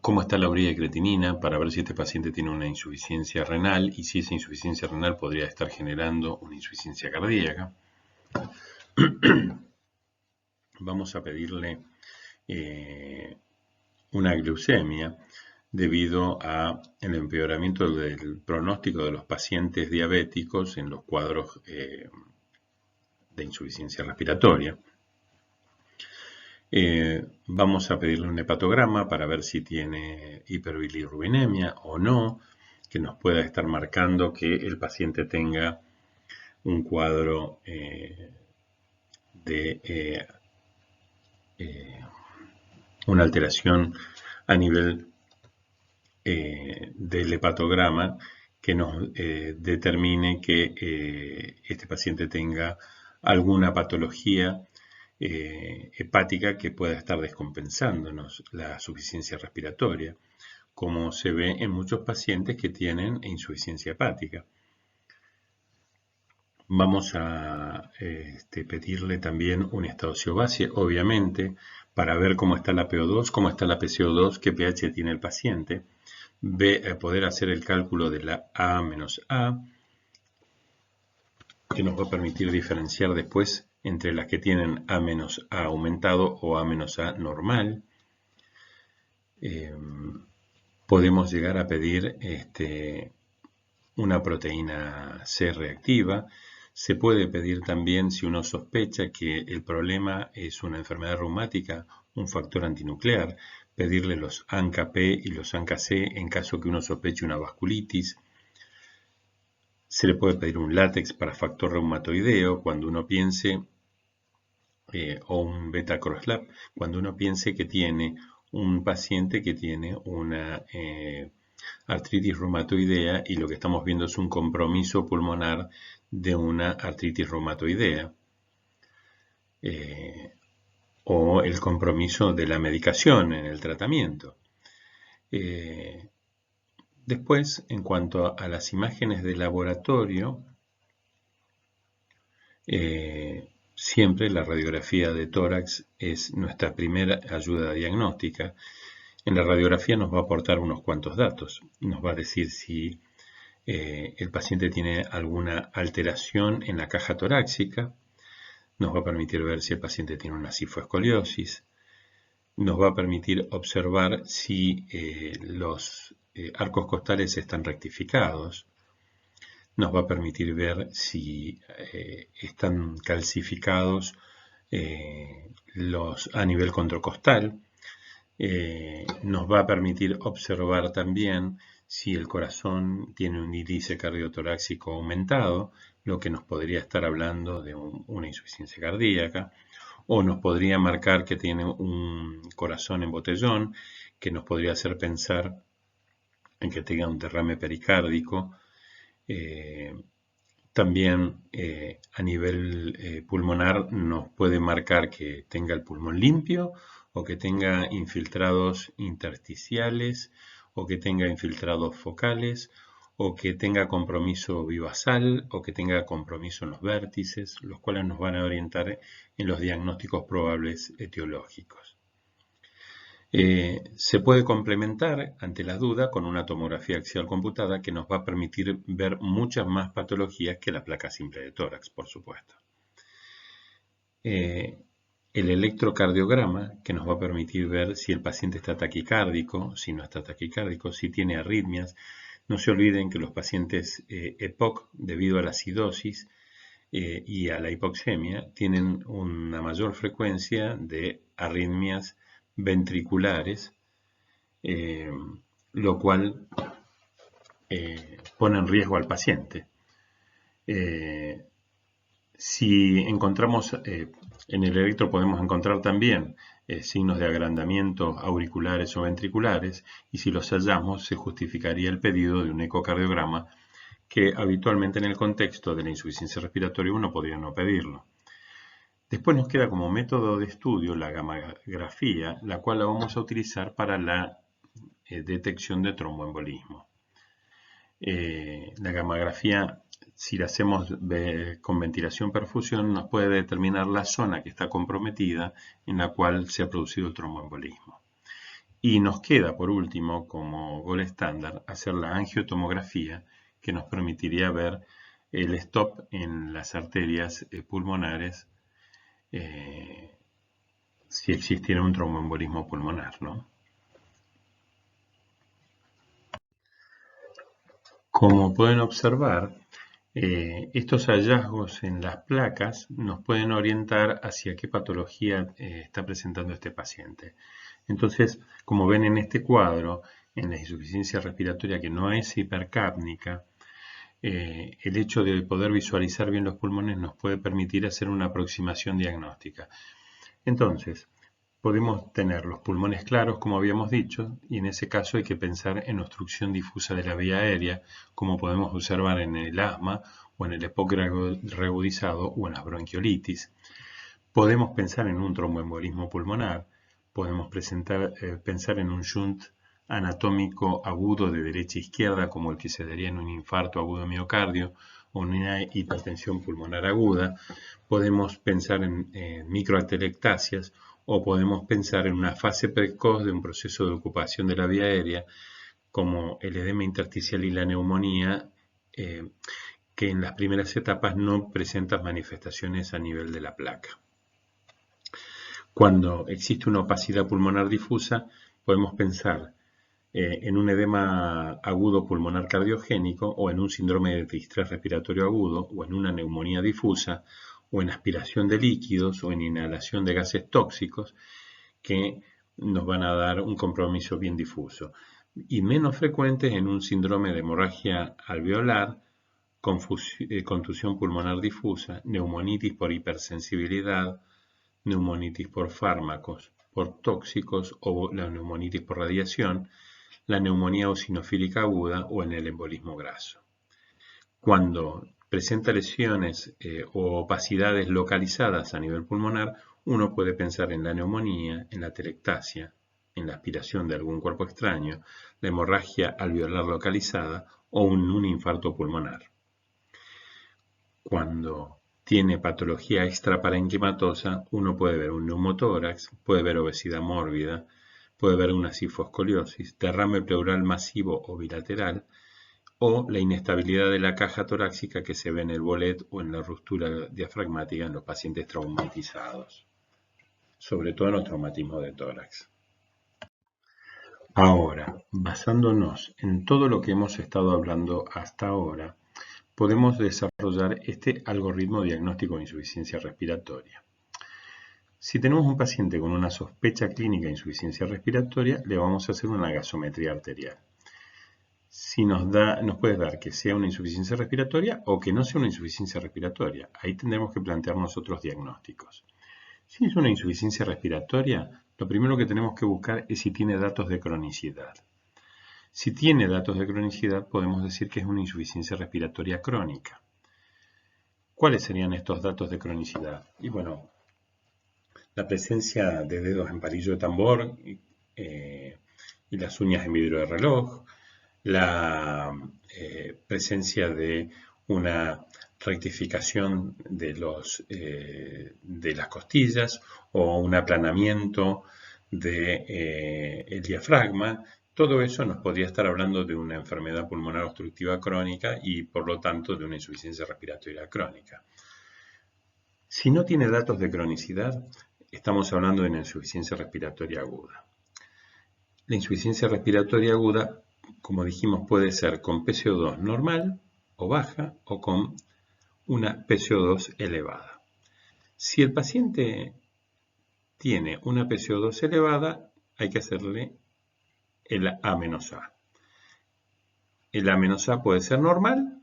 cómo está la urea de creatinina para ver si este paciente tiene una insuficiencia renal y si esa insuficiencia renal podría estar generando una insuficiencia cardíaca. Vamos a pedirle una glucemia debido al empeoramiento del pronóstico de los pacientes diabéticos en los cuadros de insuficiencia respiratoria. Vamos a pedirle un hepatograma para ver si tiene hiperbilirrubinemia o no, que nos pueda estar marcando que el paciente tenga un cuadro de una alteración a nivel del hepatograma que nos determine que este paciente tenga alguna patología hepática que pueda estar descompensándonos la suficiencia respiratoria, como se ve en muchos pacientes que tienen insuficiencia hepática. Vamos a pedirle también un estado base, obviamente, para ver cómo está la PO2, cómo está la PCO2, qué pH tiene el paciente, poder hacer el cálculo de la A-A, que nos va a permitir diferenciar después entre las que tienen A-A aumentado o A-A normal. Podemos llegar a pedir una proteína C reactiva. Se puede pedir también, si uno sospecha que el problema es una enfermedad reumática, un factor antinuclear, pedirle los ANCA-P y los ANCA-C en caso que uno sospeche una vasculitis. Se le puede pedir un látex para factor reumatoideo cuando uno piense, o un beta-crosslap, cuando uno piense que tiene un paciente que tiene una artritis reumatoidea y lo que estamos viendo es un compromiso pulmonar de una artritis reumatoidea, o el compromiso de la medicación en el tratamiento. Después, en cuanto a las imágenes de laboratorio, Siempre la radiografía de tórax es nuestra primera ayuda diagnóstica. En la radiografía nos va a aportar unos cuantos datos. Nos va a decir si el paciente tiene alguna alteración en la caja torácica, nos va a permitir ver si el paciente tiene una cifoescoliosis, nos va a permitir observar si los arcos costales están rectificados, nos va a permitir ver si están calcificados a nivel controcostal, nos va a permitir observar también si el corazón tiene un índice cardiotorácico aumentado, lo que nos podría estar hablando de una insuficiencia cardíaca, o nos podría marcar que tiene un corazón en botellón, que nos podría hacer pensar en que tenga un derrame pericárdico. También a nivel pulmonar nos puede marcar que tenga el pulmón limpio o que tenga infiltrados intersticiales o que tenga infiltrados focales o que tenga compromiso vivasal o que tenga compromiso en los vértices, los cuales nos van a orientar en los diagnósticos probables etiológicos. Se puede complementar, ante la duda, con una tomografía axial computada que nos va a permitir ver muchas más patologías que la placa simple de tórax, por supuesto. El electrocardiograma, que nos va a permitir ver si el paciente está taquicárdico, si no está taquicárdico, si tiene arritmias. No se olviden que los pacientes EPOC, debido a la acidosis y a la hipoxemia, tienen una mayor frecuencia de arritmias ventriculares, lo cual pone en riesgo al paciente. Si encontramos en el electro podemos encontrar también signos de agrandamiento auriculares o ventriculares, y si los hallamos se justificaría el pedido de un ecocardiograma, que habitualmente en el contexto de la insuficiencia respiratoria uno podría no pedirlo. Después nos queda como método de estudio la gammagrafía, la cual la vamos a utilizar para la detección de tromboembolismo. La gammagrafía, si la hacemos con ventilación-perfusión, nos puede determinar la zona que está comprometida en la cual se ha producido el tromboembolismo. Y nos queda, por último, como gol estándar, hacer la angiotomografía, que nos permitiría ver el stop en las arterias pulmonares si existiera un tromboembolismo pulmonar, ¿no? Como pueden observar, estos hallazgos en las placas nos pueden orientar hacia qué patología está presentando este paciente. Entonces, como ven en este cuadro, en la insuficiencia respiratoria que no es hipercápnica, el hecho de poder visualizar bien los pulmones nos puede permitir hacer una aproximación diagnóstica. Entonces, podemos tener los pulmones claros, como habíamos dicho, y en ese caso hay que pensar en obstrucción difusa de la vía aérea, como podemos observar en el asma o en el EPOC reagudizado o en las bronquiolitis. Podemos pensar en un tromboembolismo pulmonar, podemos pensar en un shunt anatómico agudo de derecha a izquierda, como el que se daría en un infarto agudo de miocardio o una hipertensión pulmonar aguda. Podemos pensar en microatelectasias o podemos pensar en una fase precoz de un proceso de ocupación de la vía aérea, como el edema intersticial y la neumonía, que en las primeras etapas no presentan manifestaciones a nivel de la placa. Cuando existe una opacidad pulmonar difusa, podemos pensar en un edema agudo pulmonar cardiogénico o en un síndrome de distrés respiratorio agudo o en una neumonía difusa o en aspiración de líquidos o en inhalación de gases tóxicos que nos van a dar un compromiso bien difuso. Y menos frecuentes en un síndrome de hemorragia alveolar, contusión pulmonar difusa, neumonitis por hipersensibilidad, neumonitis por fármacos, por tóxicos o la neumonitis por radiación, la neumonía eosinofílica aguda o en el embolismo graso. Cuando presenta lesiones o opacidades localizadas a nivel pulmonar, uno puede pensar en la neumonía, en la atelectasia, en la aspiración de algún cuerpo extraño, la hemorragia alveolar localizada o un infarto pulmonar. Cuando tiene patología extraparenquimatosa, uno puede ver un neumotórax, puede ver obesidad mórbida, puede ver una sifoscoliosis, derrame pleural masivo o bilateral, o la inestabilidad de la caja torácica que se ve en el bolet o en la ruptura diafragmática en los pacientes traumatizados, sobre todo en los traumatismos de tórax. Ahora, basándonos en todo lo que hemos estado hablando hasta ahora, podemos desarrollar este algoritmo diagnóstico de insuficiencia respiratoria. Si tenemos un paciente con una sospecha clínica de insuficiencia respiratoria, le vamos a hacer una gasometría arterial. Si nos puede dar que sea una insuficiencia respiratoria o que no sea una insuficiencia respiratoria. Ahí tendremos que plantearnos otros diagnósticos. Si es una insuficiencia respiratoria, lo primero que tenemos que buscar es si tiene datos de cronicidad. Si tiene datos de cronicidad, podemos decir que es una insuficiencia respiratoria crónica. ¿Cuáles serían estos datos de cronicidad? Y bueno, la presencia de dedos en palillo de tambor y las uñas en vidrio de reloj, la presencia de una rectificación de las costillas o un aplanamiento del diafragma. Todo eso nos podría estar hablando de una enfermedad pulmonar obstructiva crónica y por lo tanto de una insuficiencia respiratoria crónica. Si no tiene datos de cronicidad, estamos hablando de una insuficiencia respiratoria aguda. La insuficiencia respiratoria aguda, como dijimos, puede ser con PCO2 normal o baja o con una PCO2 elevada. Si el paciente tiene una PCO2 elevada, hay que hacerle el A-A. El A-A puede ser normal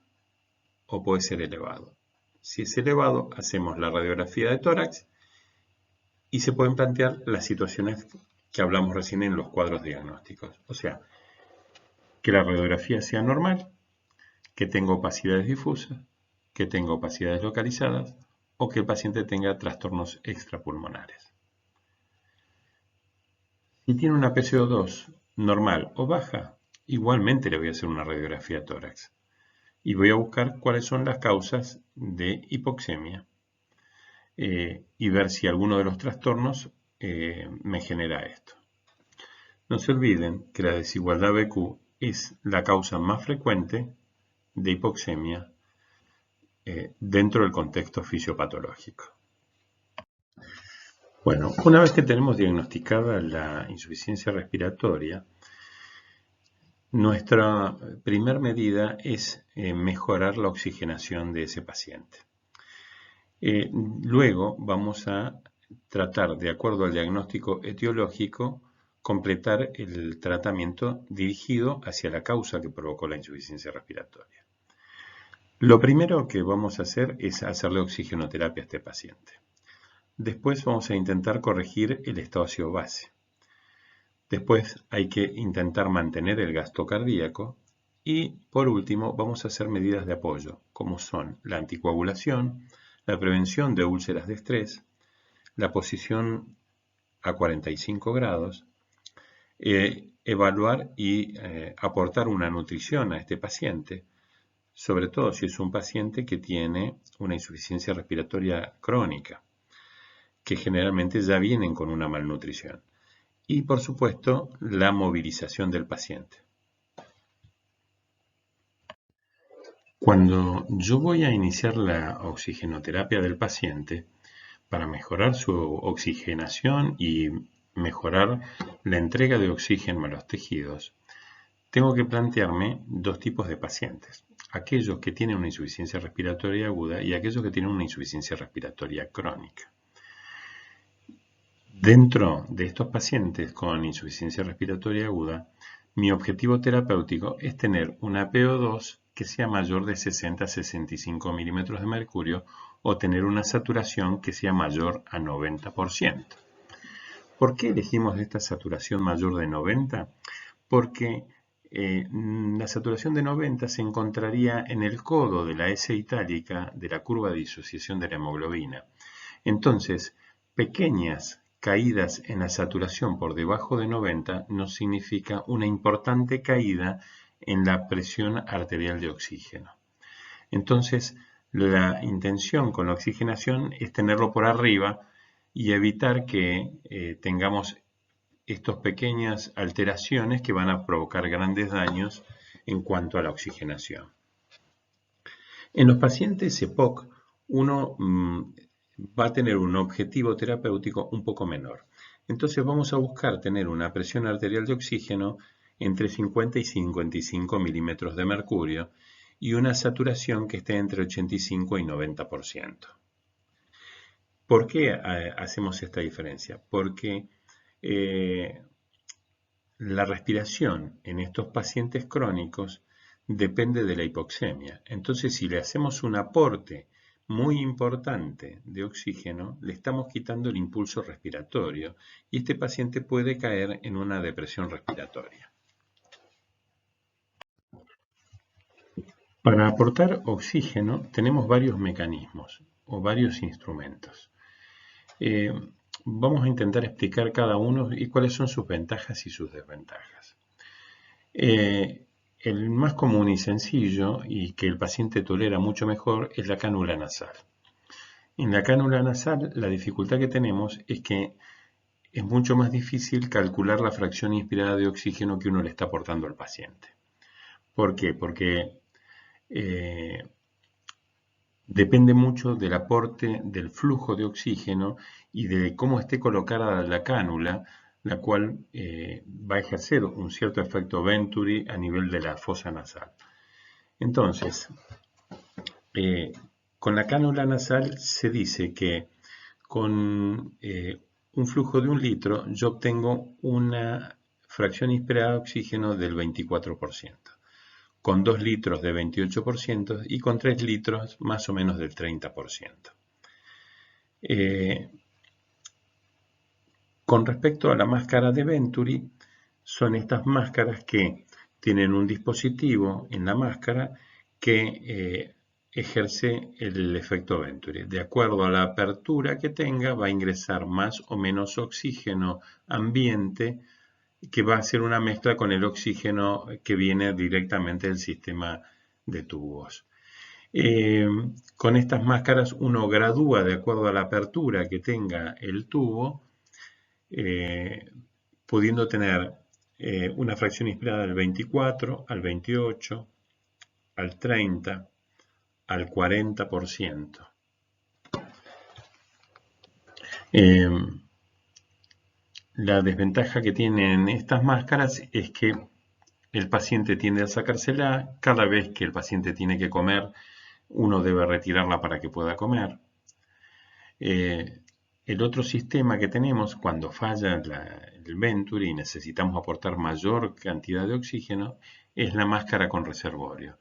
o puede ser elevado. Si es elevado, hacemos la radiografía de tórax y se pueden plantear las situaciones que hablamos recién en los cuadros diagnósticos. O sea, que la radiografía sea normal, que tenga opacidades difusas, que tenga opacidades localizadas o que el paciente tenga trastornos extrapulmonares. Si tiene una PCO2 normal o baja, igualmente le voy a hacer una radiografía tórax y voy a buscar cuáles son las causas de hipoxemia y ver si alguno de los trastornos me genera esto. No se olviden que la desigualdad BQ es la causa más frecuente de hipoxemia dentro del contexto fisiopatológico. Bueno, una vez que tenemos diagnosticada la insuficiencia respiratoria, nuestra primera medida es mejorar la oxigenación de ese paciente. Luego vamos a tratar, de acuerdo al diagnóstico etiológico, completar el tratamiento dirigido hacia la causa que provocó la insuficiencia respiratoria. Lo primero que vamos a hacer es hacerle oxigenoterapia a este paciente. Después vamos a intentar corregir el estado ácido base. Después hay que intentar mantener el gasto cardíaco. Y por último vamos a hacer medidas de apoyo, como son la anticoagulación, la prevención de úlceras de estrés, la posición a 45 grados, evaluar y aportar una nutrición a este paciente, sobre todo si es un paciente que tiene una insuficiencia respiratoria crónica, que generalmente ya vienen con una malnutrición. Y por supuesto, la movilización del paciente. Cuando yo voy a iniciar la oxigenoterapia del paciente, para mejorar su oxigenación y mejorar la entrega de oxígeno a los tejidos, tengo que plantearme dos tipos de pacientes. Aquellos que tienen una insuficiencia respiratoria aguda y aquellos que tienen una insuficiencia respiratoria crónica. Dentro de estos pacientes con insuficiencia respiratoria aguda, mi objetivo terapéutico es tener una PO2 que sea mayor de 60 a 65 milímetros de mercurio o tener una saturación que sea mayor a 90%. ¿Por qué elegimos esta saturación mayor de 90? Porque la saturación de 90 se encontraría en el codo de la S itálica de la curva de disociación de la hemoglobina. Entonces, pequeñas caídas en la saturación por debajo de 90 nos significa una importante caída en la presión arterial de oxígeno. Entonces, La intención con la oxigenación es tenerlo por arriba y evitar que tengamos estas pequeñas alteraciones que van a provocar grandes daños en cuanto a la oxigenación. En los pacientes EPOC, uno va a tener un objetivo terapéutico un poco menor. Entonces vamos a buscar tener una presión arterial de oxígeno entre 50 y 55 milímetros de mercurio y una saturación que esté entre 85 y 90%. ¿Por qué hacemos esta diferencia? Porque la respiración en estos pacientes crónicos depende de la hipoxemia. Entonces, si le hacemos un aporte muy importante de oxígeno, le estamos quitando el impulso respiratorio y este paciente puede caer en una depresión respiratoria. Para aportar oxígeno tenemos varios mecanismos o varios instrumentos. Vamos a intentar explicar cada uno y cuáles son sus ventajas y sus desventajas. El más común y sencillo y que el paciente tolera mucho mejor es la cánula nasal. En la cánula nasal la dificultad que tenemos es que es mucho más difícil calcular la fracción inspirada de oxígeno que uno le está aportando al paciente. ¿Por qué? Porque depende mucho del aporte del flujo de oxígeno y de cómo esté colocada la cánula, la cual va a ejercer un cierto efecto Venturi a nivel de la fosa nasal. Entonces, con la cánula nasal se dice que con un flujo de 1 litro yo obtengo una fracción inspirada de oxígeno del 24%. Con 2 litros de 28% y con 3 litros más o menos del 30%. Con respecto a la máscara de Venturi, son estas máscaras que tienen un dispositivo en la máscara que ejerce el efecto Venturi. De acuerdo a la apertura que tenga, va a ingresar más o menos oxígeno ambiente que va a ser una mezcla con el oxígeno que viene directamente del sistema de tubos. Con estas máscaras uno gradúa de acuerdo a la apertura que tenga el tubo, pudiendo tener una fracción inspirada del 24, al 28, al 30, al 40%. La desventaja que tienen estas máscaras es que el paciente tiende a sacársela cada vez que el paciente tiene que comer, uno debe retirarla para que pueda comer. El otro sistema que tenemos cuando falla el Venturi y necesitamos aportar mayor cantidad de oxígeno es la máscara con reservorio.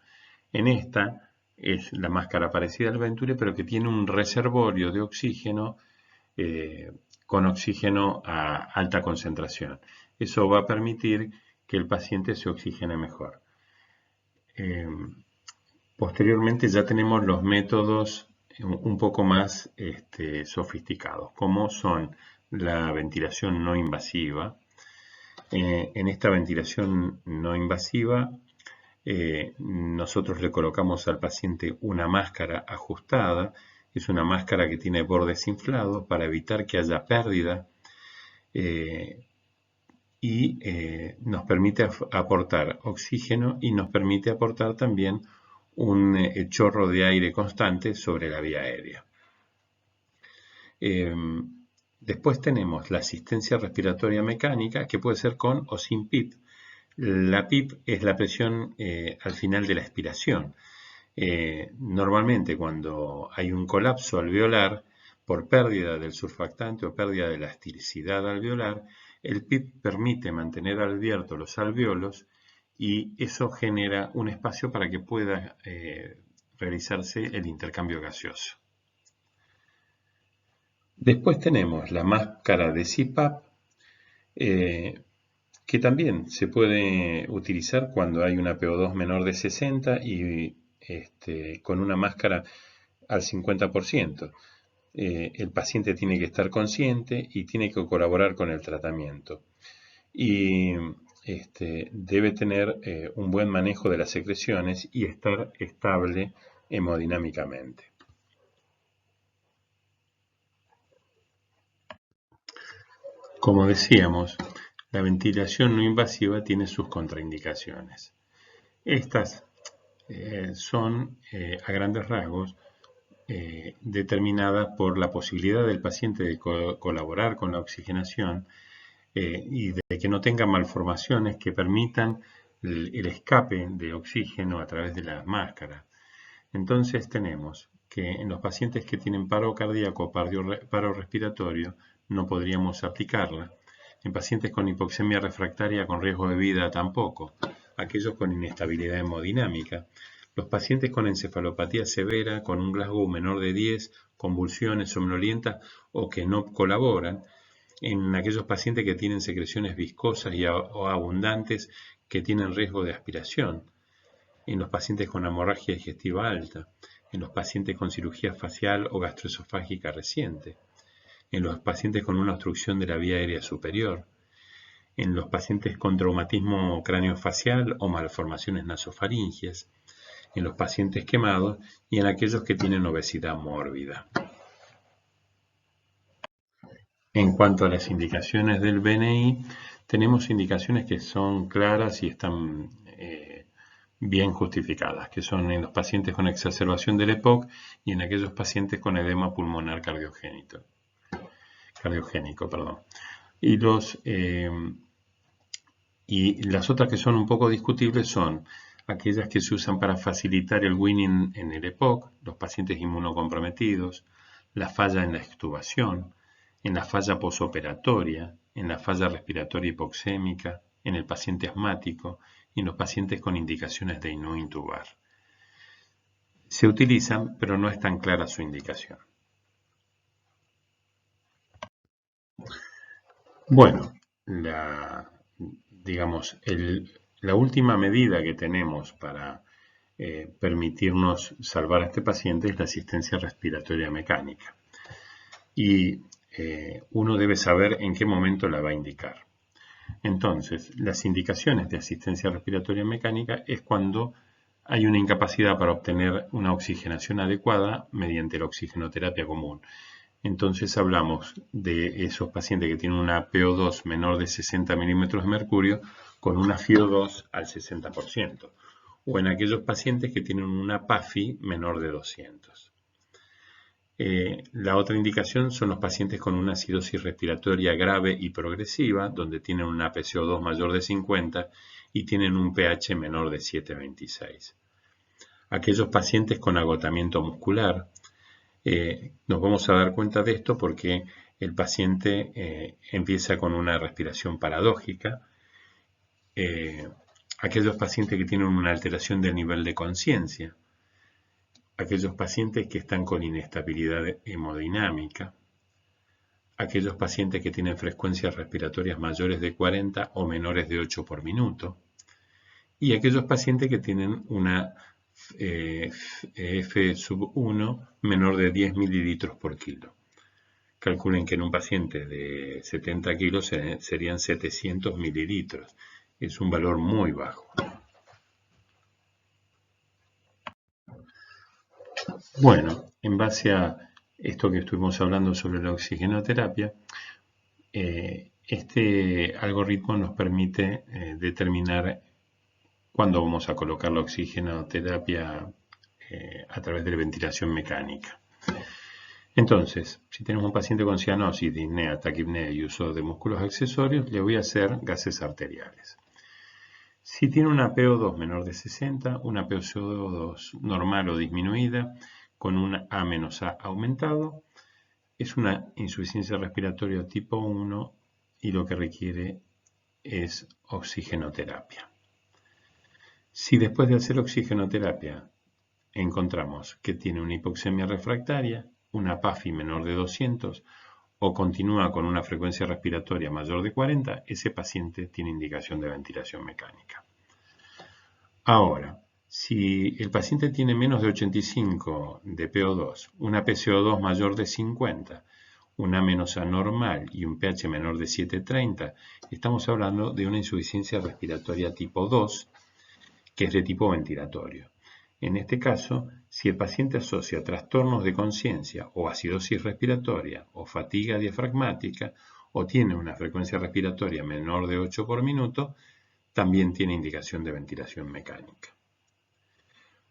En esta es la máscara parecida al Venturi pero que tiene un reservorio de oxígeno con oxígeno a alta concentración. Eso va a permitir que el paciente se oxigene mejor. Posteriormente ya tenemos los métodos un poco más sofisticados, como son la ventilación no invasiva. En esta ventilación no invasiva, nosotros le colocamos al paciente una máscara ajustada. Es una máscara que tiene bordes inflados para evitar que haya pérdida y nos permite aportar oxígeno y nos permite aportar también un chorro de aire constante sobre la vía aérea. Después tenemos la asistencia respiratoria mecánica que puede ser con o sin PIP. La PIP es la presión al final de la expiración. Normalmente cuando hay un colapso alveolar por pérdida del surfactante o pérdida de elasticidad alveolar, el PIP permite mantener abiertos los alveolos y eso genera un espacio para que pueda realizarse el intercambio gaseoso. Después tenemos la máscara de CPAP, que también se puede utilizar cuando hay una PO2 menor de 60 y con una máscara al 50%. El paciente tiene que estar consciente y tiene que colaborar con el tratamiento. Y debe tener un buen manejo de las secreciones y estar estable hemodinámicamente. Como decíamos, la ventilación no invasiva tiene sus contraindicaciones. Estas son, a grandes rasgos, determinadas por la posibilidad del paciente de colaborar con la oxigenación y de que no tenga malformaciones que permitan el escape de oxígeno a través de las máscaras. Entonces tenemos que en los pacientes que tienen paro cardíaco o paro respiratorio no podríamos aplicarla. En pacientes con hipoxemia refractaria con riesgo de vida tampoco. Aquellos con inestabilidad hemodinámica. Los pacientes con encefalopatía severa, con un Glasgow menor de 10, convulsiones somnolientas o que no colaboran. En aquellos pacientes que tienen secreciones viscosas o abundantes que tienen riesgo de aspiración. En los pacientes con hemorragia digestiva alta. En los pacientes con cirugía facial o gastroesofágica reciente. En los pacientes con una obstrucción de la vía aérea superior, en los pacientes con traumatismo craneofacial o malformaciones nasofaringias, en los pacientes quemados y en aquellos que tienen obesidad mórbida. En cuanto a las indicaciones del BNI, tenemos indicaciones que son claras y están bien justificadas, que son en los pacientes con exacerbación del EPOC y en aquellos pacientes con edema pulmonar cardiogénico. Y las otras que son un poco discutibles son aquellas que se usan para facilitar el weaning en el EPOC, los pacientes inmunocomprometidos, la falla en la extubación, en la falla posoperatoria, en la falla respiratoria hipoxémica, en el paciente asmático y en los pacientes con indicaciones de no intubar. Se utilizan, pero no es tan clara su indicación. Bueno, la última medida que tenemos para permitirnos salvar a este paciente es la asistencia respiratoria mecánica. Y uno debe saber en qué momento la va a indicar. Entonces, las indicaciones de asistencia respiratoria mecánica es cuando hay una incapacidad para obtener una oxigenación adecuada mediante la oxigenoterapia común. Entonces hablamos de esos pacientes que tienen una PO2 menor de 60 milímetros de mercurio con una FiO2 al 60%, o en aquellos pacientes que tienen una PAFI menor de 200. La otra indicación son los pacientes con una acidosis respiratoria grave y progresiva, donde tienen una PCO2 mayor de 50 y tienen un pH menor de 7,26. Aquellos pacientes con agotamiento muscular, nos vamos a dar cuenta de esto porque el paciente empieza con una respiración paradójica. Aquellos pacientes que tienen una alteración del nivel de conciencia. Aquellos pacientes que están con inestabilidad hemodinámica. Aquellos pacientes que tienen frecuencias respiratorias mayores de 40 o menores de 8 por minuto. Y aquellos pacientes que tienen una F1 menor de 10 mililitros por kilo. Calculen que en un paciente de 70 kilos serían 700 mililitros. Es un valor muy bajo. Bueno, en base a esto que estuvimos hablando sobre la oxigenoterapia, este algoritmo nos permite determinar cuándo vamos a colocar la oxigenoterapia a través de la ventilación mecánica. Entonces, si tenemos un paciente con cianosis, disnea, taquipnea y uso de músculos accesorios, le voy a hacer gases arteriales. Si tiene una PO2 menor de 60, una PO2 normal o disminuida, con un A-A aumentado, es una insuficiencia respiratoria tipo 1 y lo que requiere es oxigenoterapia. Si después de hacer oxigenoterapia encontramos que tiene una hipoxemia refractaria, una PAFI menor de 200 o continúa con una frecuencia respiratoria mayor de 40, ese paciente tiene indicación de ventilación mecánica. Ahora, si el paciente tiene menos de 85 de PO2, una PCO2 mayor de 50, una menos anormal y un pH menor de 7,30, estamos hablando de una insuficiencia respiratoria tipo 2, que es de tipo ventilatorio. En este caso, si el paciente asocia trastornos de conciencia o acidosis respiratoria o fatiga diafragmática o tiene una frecuencia respiratoria menor de 8 por minuto, también tiene indicación de ventilación mecánica.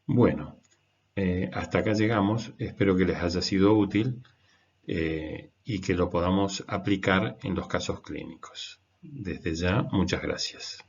Bueno, hasta acá llegamos. Espero que les haya sido útil y que lo podamos aplicar en los casos clínicos. Desde ya, muchas gracias.